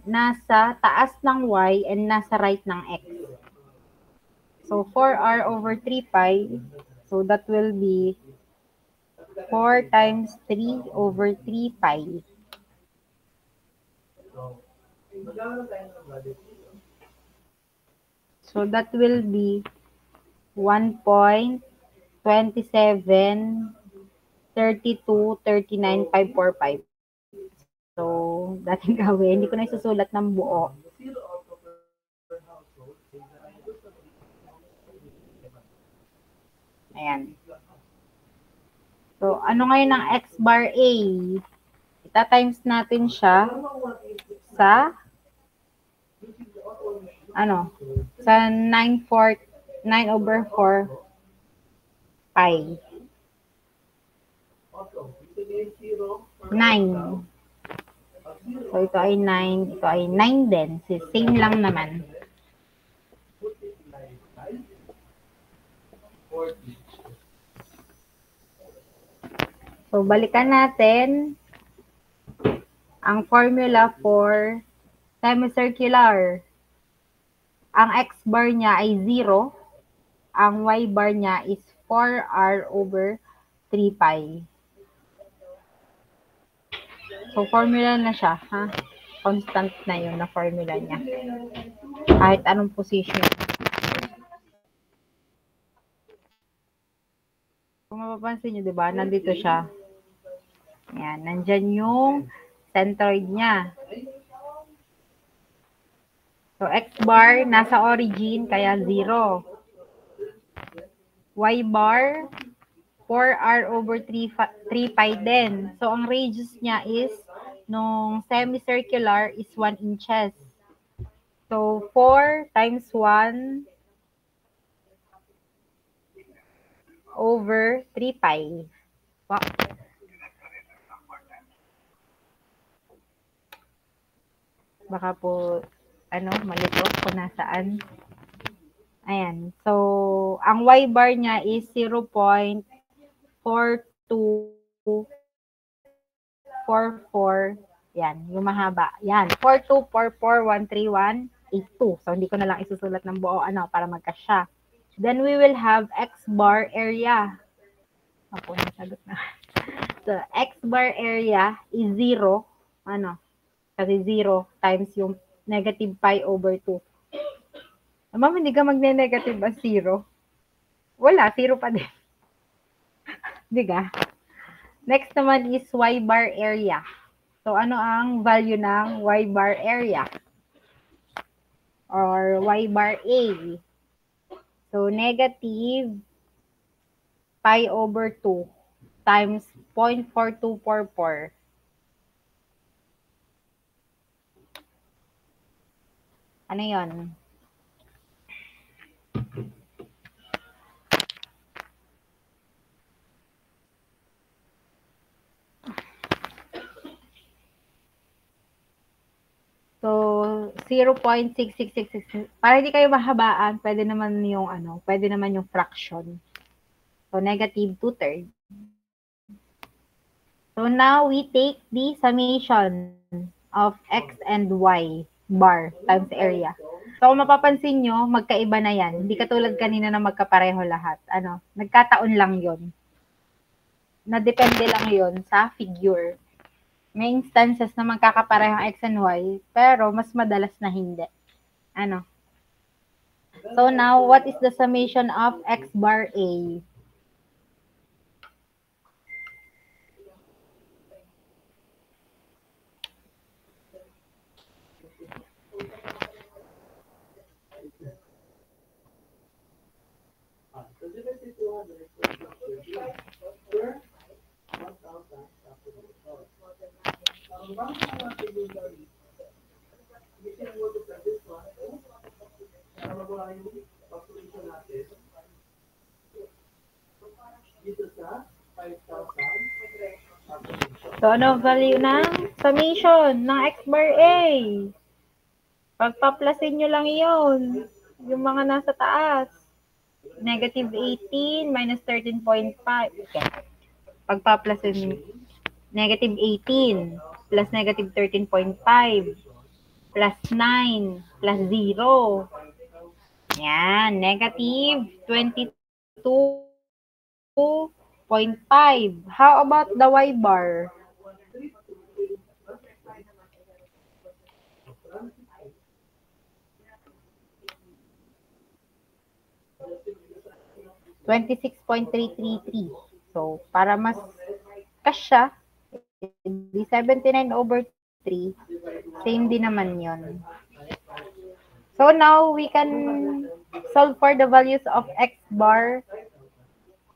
nasa taas ng y and nasa right ng x. So, 4r over 3 pi. So, that will be 4 times 3 over 3 pi. So, that will be 1.273239,545. So, dating gawin, hindi ko na isusulat ng buo. Ayan. So, ano ngayon ang x bar A? Ita-times natin siya sa sa 9 over 4 pi. 9. So, ito ay 9. Ito ay 9 din. Same lang naman. So, balikan natin ang formula for semicircular. Ang x bar niya ay 0. Ang y bar niya is 4r over 3 pi. So, formula na siya, ha? Constant na yun na formula niya. Kahit anong position. Kung mapapansin nyo, di ba? Nandito siya. Ayan, nandyan yung centroid niya. So, x bar, nasa origin, kaya 0. Y bar, 4r over 3 pi din. So, ang radius niya is, nung semicircular is 1 inches. So, 4 times 1 over 3 pi. Wow. Baka po, malito kung nasaan. Ayan. So, ang y bar niya is 0.4244. Yan, yung mahaba. Yan, 424413182. So, hindi ko na lang isusulat ng buo, para magkasya. Then, we will have x bar area. Ako, nasagot na. So, x bar area is 0. Kasi 0 times yung negative pi over 2. Ma'am, hindi ka magne-negative as 0. Wala, 0 pa din. Di ka? Next naman is y bar area. So, ano ang value ng y bar area? Or y bar A? So, negative pi over 2 times 0.4244. Ano yon? 0.6666. Para hindi kayo mahabaan, pwede naman yung fraction. So, negative 2/3. So, now we take the summation of x and y bar times area. So, kung mapapansin nyo, magkaiba na yan. Hindi katulad kanina na magkapareho lahat. Nagkataon lang yon. Nadepende lang yon sa figure. May instances na magkakapareho ang x and y, pero mas madalas na hindi. So now, what is the summation of x bar A? So, ano value ng summation ng x bar A? Pagpaplasin nyo lang yun. Yung mga nasa taas. Negative 18 minus 13.5. Okay. Pagpaplasin, negative 18 plus negative 13.5 plus 9 plus 0. Yan. Negative 22.5. How about the y bar? $26.333. So, para mas kasya, di 79/3, same din naman yon. So, now we can solve for the values of x bar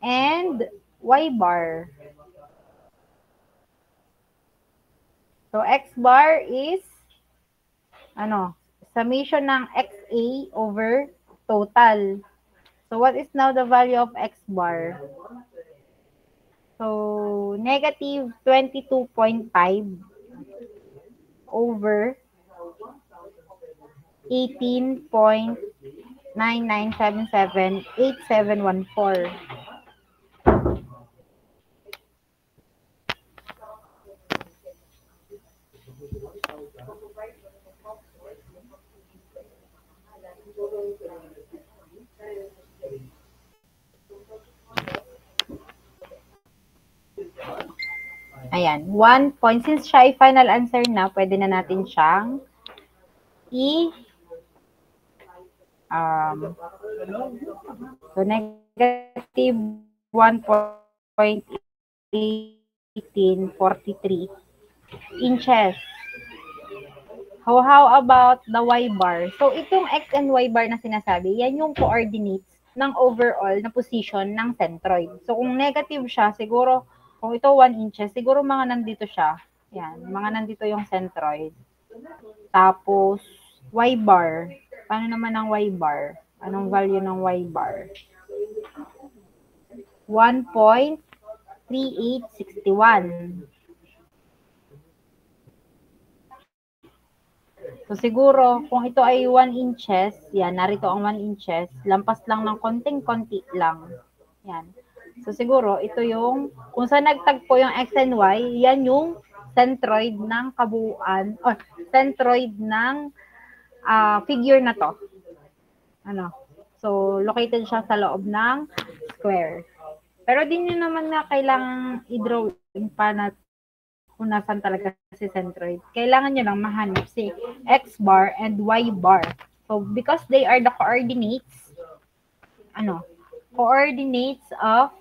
and y bar. So, x bar is, summation ng xa over total. So, what is now the value of x bar? So, negative 22.5 over 18.99778714. Ayan, 1 point. Since siya ay final answer na, pwede na natin siyang so negative 1.1843 inches. How about the y bar? So, itong x and y bar na sinasabi, yan yung coordinates ng overall na position ng centroid. So, kung negative siya, siguro, kung ito 1 inches, siguro mga nandito siya. Yan, mga nandito yung centroid. Tapos, y bar. Paano naman ang y bar? Anong value ng y bar? 1.3861. So, siguro, kung ito ay 1 inches, yan, narito ang 1 inches, lampas lang ng konting-konti lang. Yan. So, siguro, ito yung, kung saan nagtagpo yung x and y, yan yung centroid ng kabuuan, or centroid ng figure na to. So, located siya sa loob ng square. Pero di nyo naman na kailangang i-draw pa na kung nasan talaga si centroid. Kailangan nyo lang mahanap si x bar and y bar. So, because they are the coordinates, coordinates of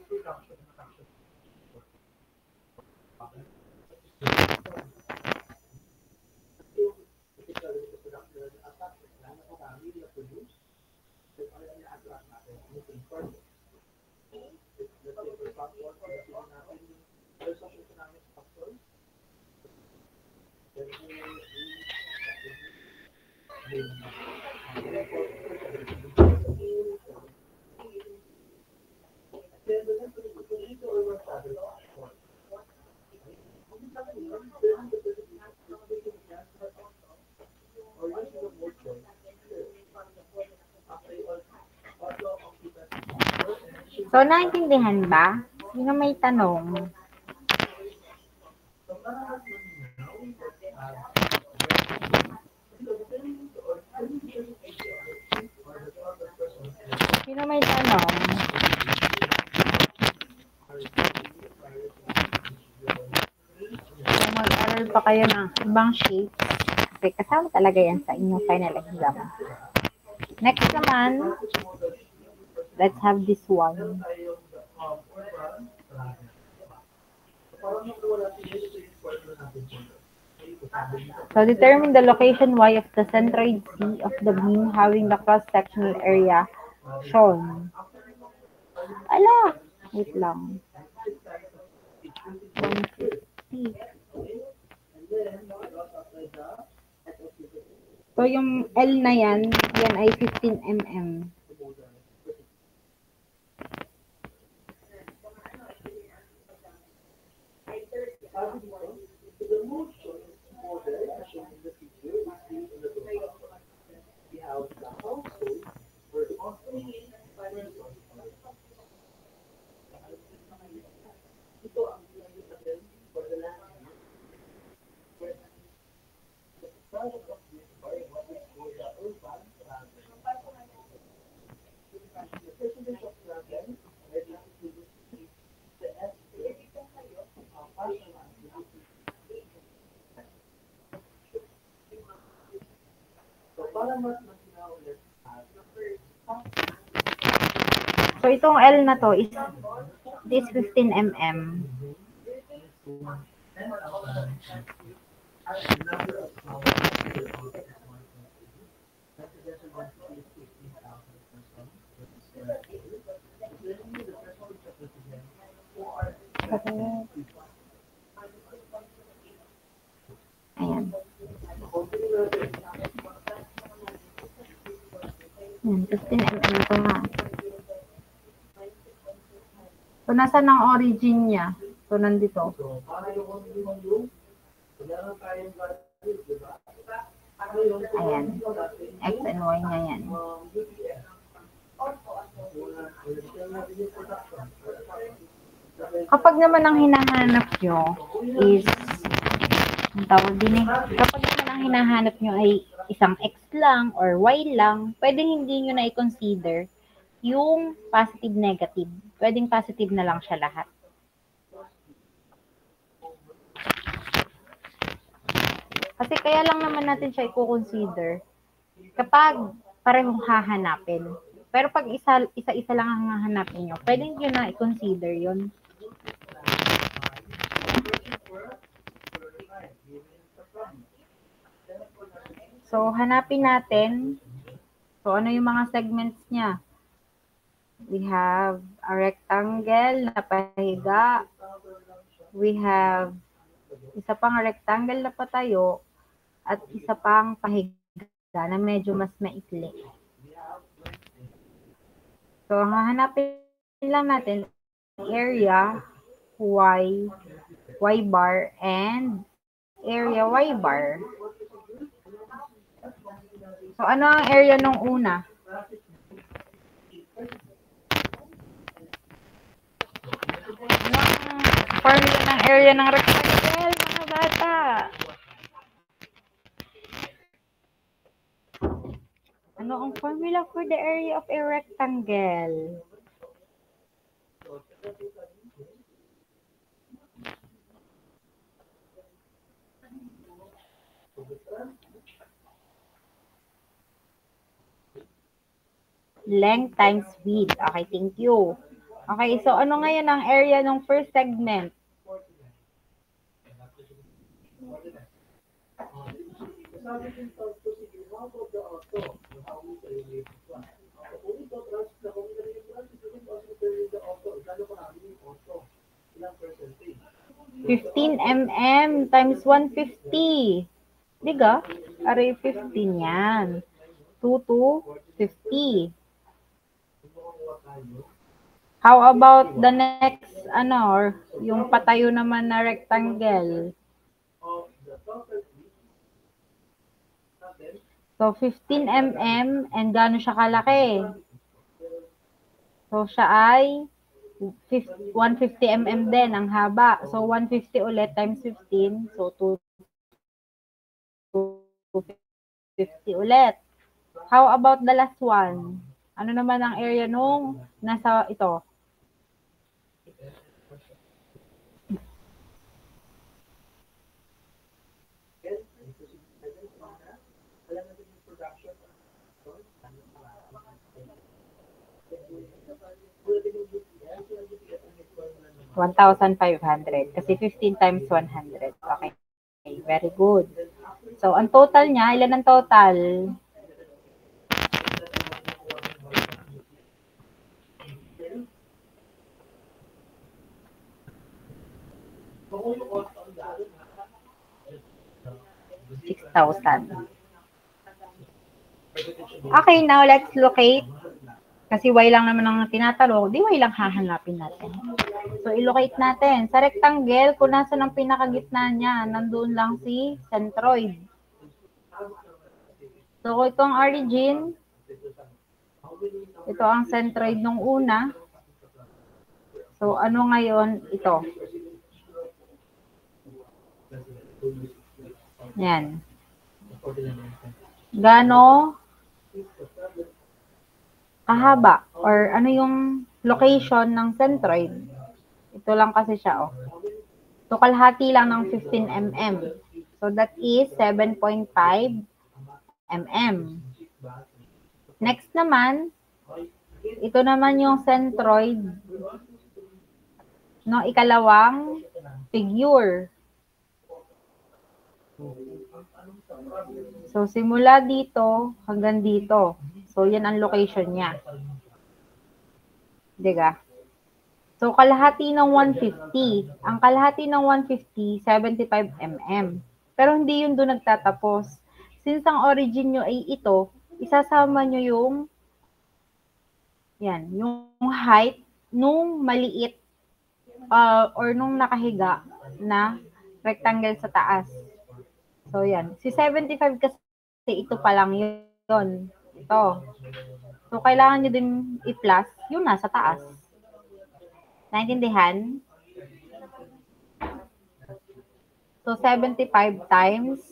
So, naintindihan ba? Sino may tanong? Sino may tanong? Kung mag-aral pa kayo ng ibang shapes, kasi kasama talaga yan sa inyong final exam. Next naman, let's have this one. So, determine the location Y of the centroid C of the beam having the cross-sectional area shown. Ala! Wait lang. 150. So, yung L na yan ay 15 mm. So, itong L na to is 15 mm. Ayan. Ayan, 15 mm ito na. So, nasa ng origin niya? So, nandito. Ayan. X and Y niya yan. Kapag naman ang hinahanap nyo is, ang tawag din kapag naman ang hinahanap nyo ay isang X lang or Y lang, pwedeng hindi nyo na i-consider yung positive negative. Pwedeng positive na lang siya lahat. Kasi kaya lang naman natin siya i-consider kapag parehong hahanapin. Pero pag isa-isa lang ang hahanapin nyo, pwedeng nyo na i-consider yun. So, hanapin natin. So, ano yung mga segments niya? We have a rectangle na pahiga. We have isa pang rectangle na patayo at isa pang pahiga na medyo mas maikli. So, hahanapin lang natin area Y bar and area Y bar. So, ano ang area nung una? Ano ang formula ng area ng rectangle, mga bata? Ano ang formula for the area of a rectangle? Length times width. Okay, thank you. Okay, so ano ngayon ang area ng first segment? $15 times 150. Diga? Aray 15 yan. 2 to 50. How about the next, yung patayo naman na rectangle? So, 15 mm and gaano siya kalaki? So, siya ay 150 mm din ang haba. So, 150 ulit times 15. So, 250 ulit. How about the last one? Ano naman ang area nung nasa ito? $1,500 kasi 15 times 100. Okay. Very good. So, ang total niya, ilan ang total? $6,000. Okay, now let's locate. Kasi y lang naman ang tinatanong, di y lang hahanapin natin. So, ilocate natin. Sa rectangle, kung nasa ng pinakagitna niya, nandun lang si centroid. So, kung itong origin, ito ang centroid nung una. So, ano ngayon ito? Yan. Gano kahaba? Or ano yung location ng centroid? Ito lang kasi siya, oh. So, kalahati lang ng 15 mm. So, that is 7.5 mm. Next naman, ito naman yung centroid no ikalawang figure. So, simula dito hanggang dito. So, yan ang location niya. Diga? So, kalahati ng 150. Ang kalahati ng 150, 75 mm. Pero hindi yun doon nagtatapos. Since ang origin nyo ay ito, isasama nyo yung height nung maliit or nung nakahiga na rectangle sa taas. So, yan. Si 75 kasi ito pa lang yun. Ito. So, kailangan nyo din i-plus yung nasa taas. Naintindihan? So, 75 times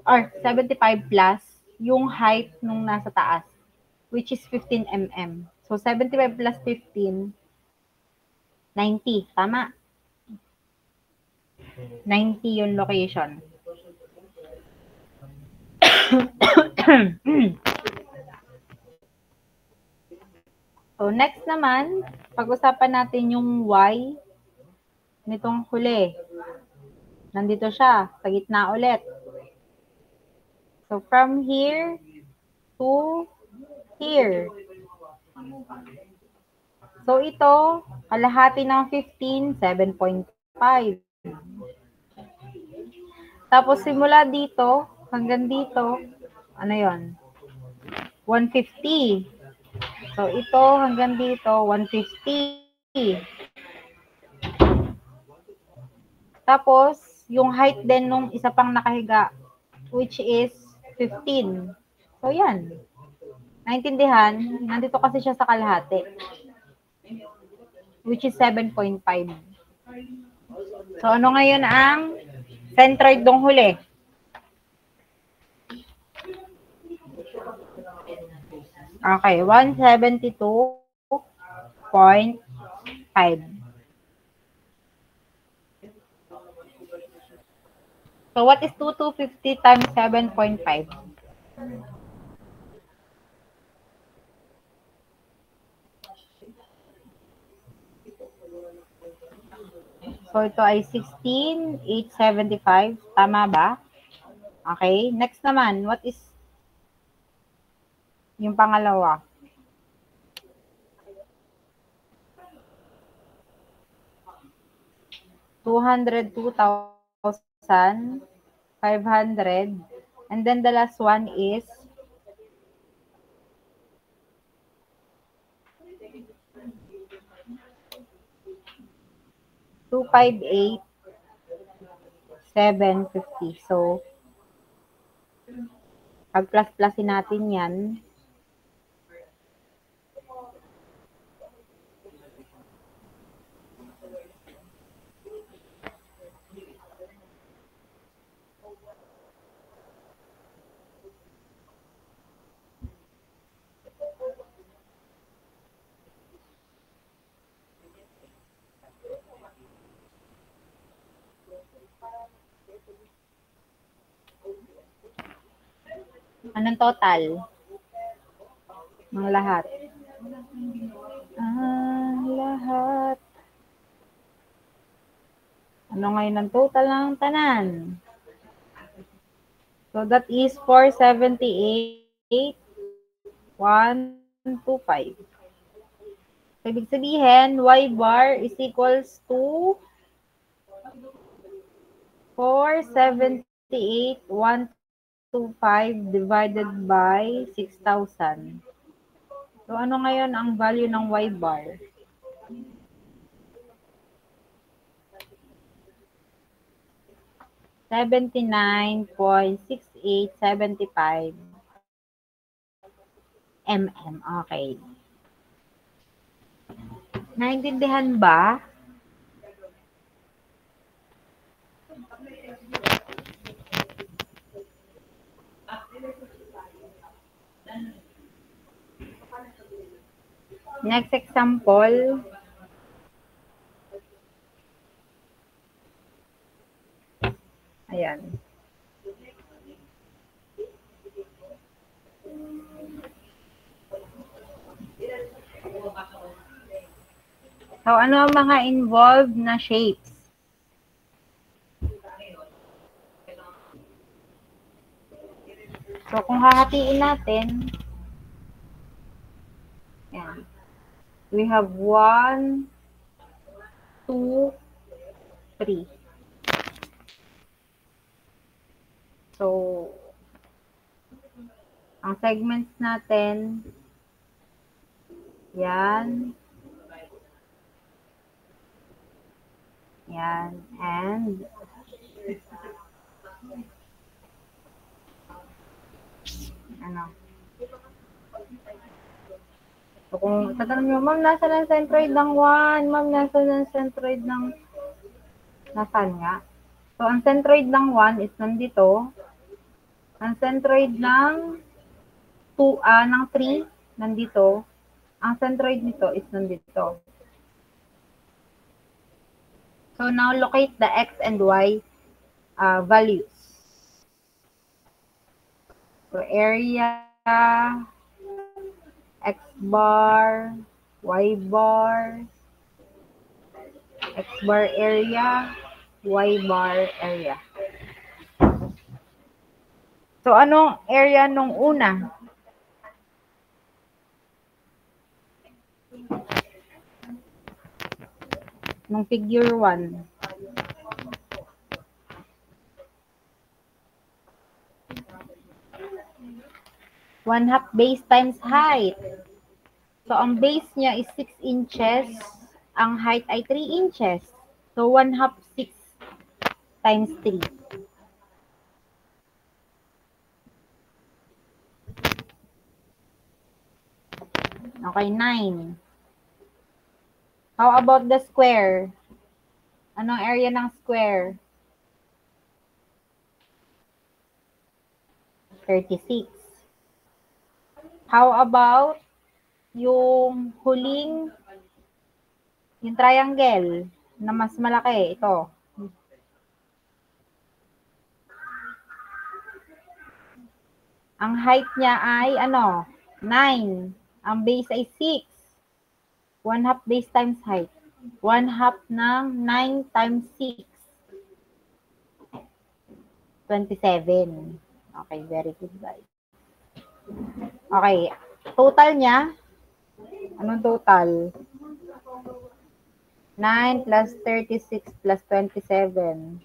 or 75 plus yung height nung nasa taas, which is 15 mm. So, 75 plus 15, 90. Tama? 90 yung location. So, next naman, pag-usapan natin yung y nitong huli. Nandito siya, sa gitna ulit. So, from here to here. So, ito, kalahati ng 15, 7.5. Tapos, simula dito, hanggang dito, ano yon? 150. So, ito hanggang dito, 150. Tapos, yung height din nung isa pang nakahiga, which is 15. So, yan. Naintindihan? Nandito kasi siya sa kalahati, which is 7.5. So, ano ngayon ang centroid dong huli? Okay, 172.5. So, what is 2250 times 7.5? So, ito ay 16,875. Tama ba? Okay. Next naman, what is yung pangalawa? $202,500. And then the last one is $258,750. So, pag plus-plusin natin yan, Anong total? Ng lahat. Lahat. Ano ngayon ang total ng tanan? So, that is 478, 125. So, ibig sabihin, y bar is equals to 478, 125 divided by 6,000. So, ano ngayon ang value ng y bar? 79.6875 mm. Okay. Naintindihan ba? Next example. Ayan. So, ano ang mga involved na shapes? So, kung hahatiin natin, ayan. We have 1, 2, 3. So, ang segments natin, yan, yan, and ano. So, kung tatanong nyo, ma'am, nasa ang centroid ng 1? Ma'am, nasa ang centroid ng, nasaan nga? So, ang centroid ng 1 is nandito. Ang centroid ng 3, nandito. Ang centroid nito is nandito. So, now locate the x and y values. So, area, x bar, y bar, x bar area, y bar area. So, anong area nung una? Nung figure 1. One half base times height. So, ang base niya is 6 inches. Ang height ay 3 inches. So, 1 half 6 times 3. Okay, 9. How about the square? Anong area ng square? 36. How about yung huling, yung triangle na mas malaki? Ito. Ang height niya ay 9. Ang base ay 6. 1 half base times height. 1 half ng 9 times 6. 27. Okay, very good, guys. Okay, total niya, anong total? 9 plus 36 plus 27.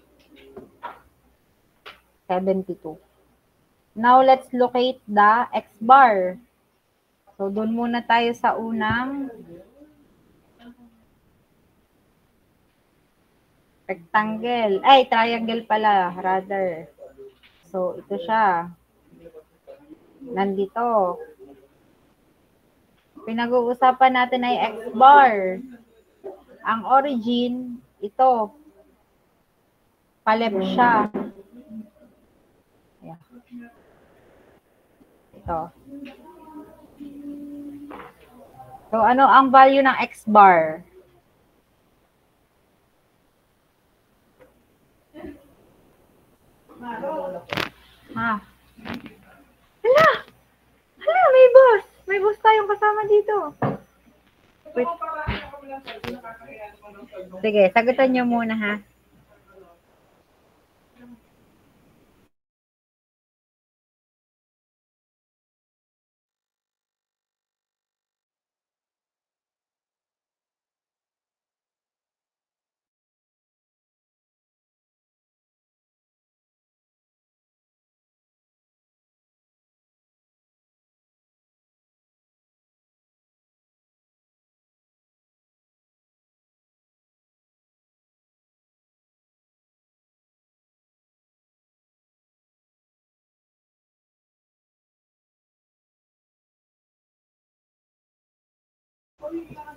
72. Now, let's locate the x bar. So, doon muna tayo sa unang rectangle. Ay, triangle pala, rather. So, ito siya. Nandito. Pinag-uusapan natin ay x bar. Ang origin, ito. Palep siya. Ayan. Ito. So, ano ang value ng x bar? Ha? Hala! Hala, may boss! May boss tayong kasama dito. Wait. Sige, sagutan niyo muna ha.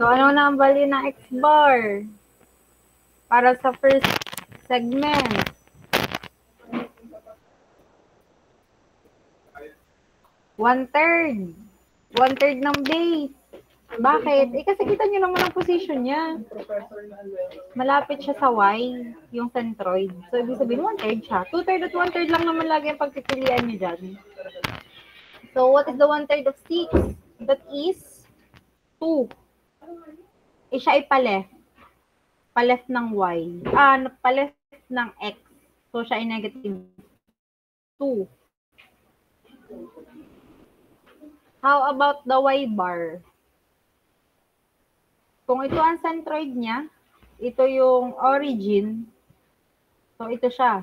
So, ano na ang value ng X bar? Para sa first segment. 1/3. 1/3 ng base. Bakit? Kasi kita nyo naman ang position niya. Malapit siya sa Y, yung centroid. So, ibig sabihin, 1/3 siya. 2/3 at 1/3 lang naman lagi ang pagpipilian nyo dyan. So, what is the 1/3 of 6? That is 2. Siya ay pa-left. Pa-left ng Y. Pa-left ng X. So, siya ay negative 2. How about the Y bar? Kung ito ang centroid niya, ito yung origin. So, ito siya.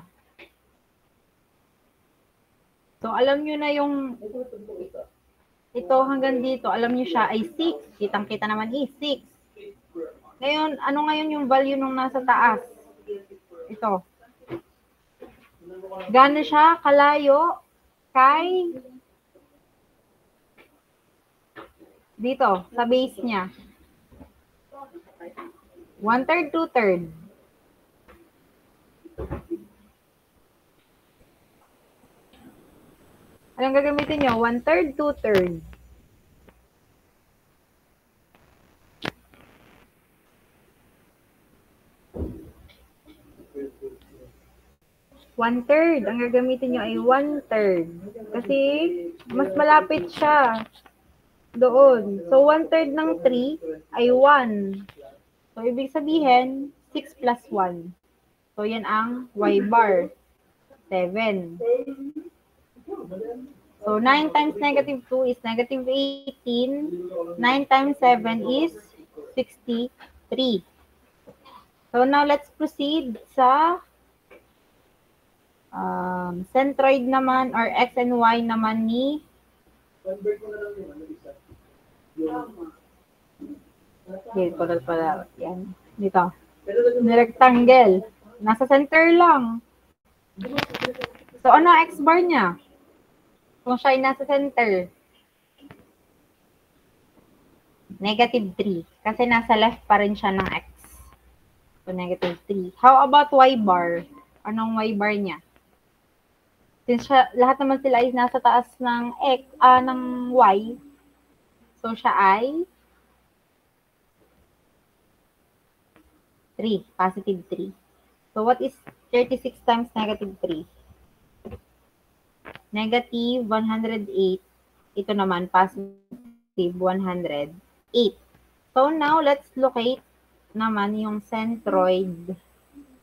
So, alam nyo na yung ito hanggang dito, alam nyo siya ay 6. Kitang-kita naman is 6. Ngayon, ano ngayon yung value nung nasa taas? Ito. Gaano siya kalayo kay dito, sa base niya? 1/3, 2/3. Anong gagamitin nyo? 1/3, 2/3. 1/3. Ang gagamitin nyo ay 1/3. Kasi, mas malapit siya doon. So, 1/3 ng 3 ay 1. So, ibig sabihin, 6 plus 1. So, yan ang Y bar. 7. So, 9 times negative 2 is negative 18. 9 times 7 is 63. So, now let's proceed sa centroid naman or X and Y naman ni dito pala. Yan. Dito. Rectangle. Nasa center lang. So, ano ang X bar niya? Kung siya ay nasa center. Negative 3. Kasi nasa left pa rin siya ng X. So, negative 3. How about Y bar? Anong Y bar niya? Since siya, lahat naman sila ay nasa taas ng X, ng Y. So, siya ay 3. Positive 3. So, what is 36 times negative 3? Negative 108. Ito naman, positive 108. So, now, let's locate naman yung centroid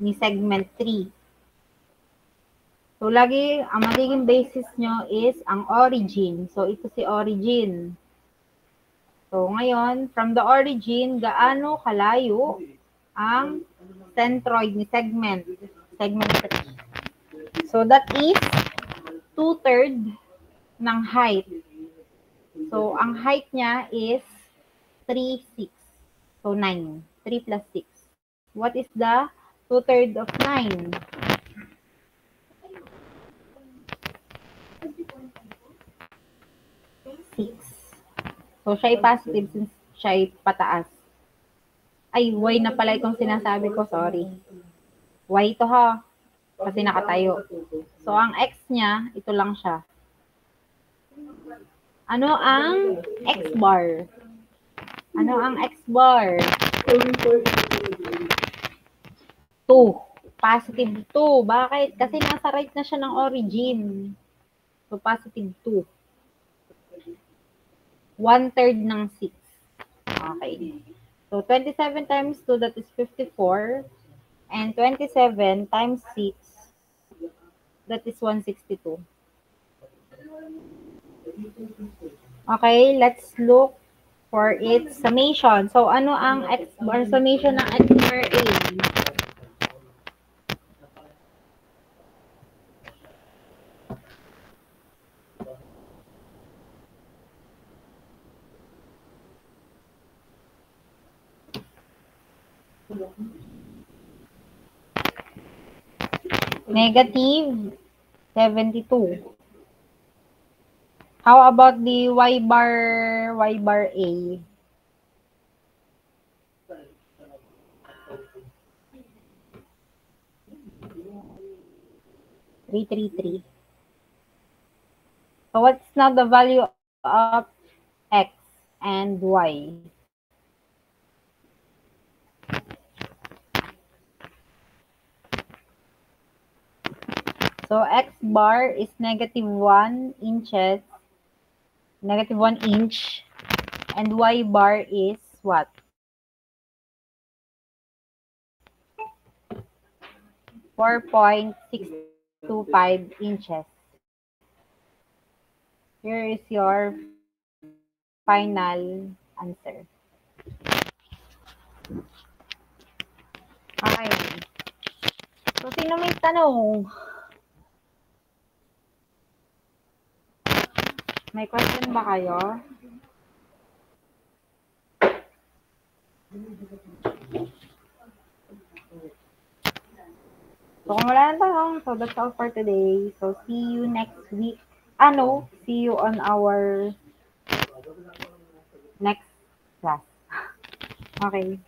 ni segment 3. So, lagi, ang magiging basis nyo is ang origin. So, ito si origin. So, ngayon, from the origin, gaano kalayo ang centroid ni segment 3. So, that is 2/3 ng height. So, ang height niya is 3, 6. So, 9. 3 plus 6. What is the 2/3 of 9? 6. So, siya ay positive since siya ay pataas. Ay, Y na pala itong sinasabi ko. Sorry. Y ito ha. Kasi nakatayo. So, ang X niya, ito lang siya. Ano ang X bar? Ano ang X bar? 2. Positive 2. Bakit? Kasi nasa right na siya ng origin. So, positive 2. 1/3 ng 6. Okay. So, 27 times 2, that is 54. And 27 times 6, that is 162. Okay, let's look for its summation. So, ano ang x bar summation ng x bar A? Negative 72. How about the y bar A? $333. So what's now the value of x and y? So x bar is negative 1 inches, negative 1 inch, and y bar is what? 4.625 inches. Here is your final answer. Okay. So, sino may tanong? May question ba kayo? So, kung wala nang tanong, so that's all for today. So, see you next week. See you on our next class. Okay.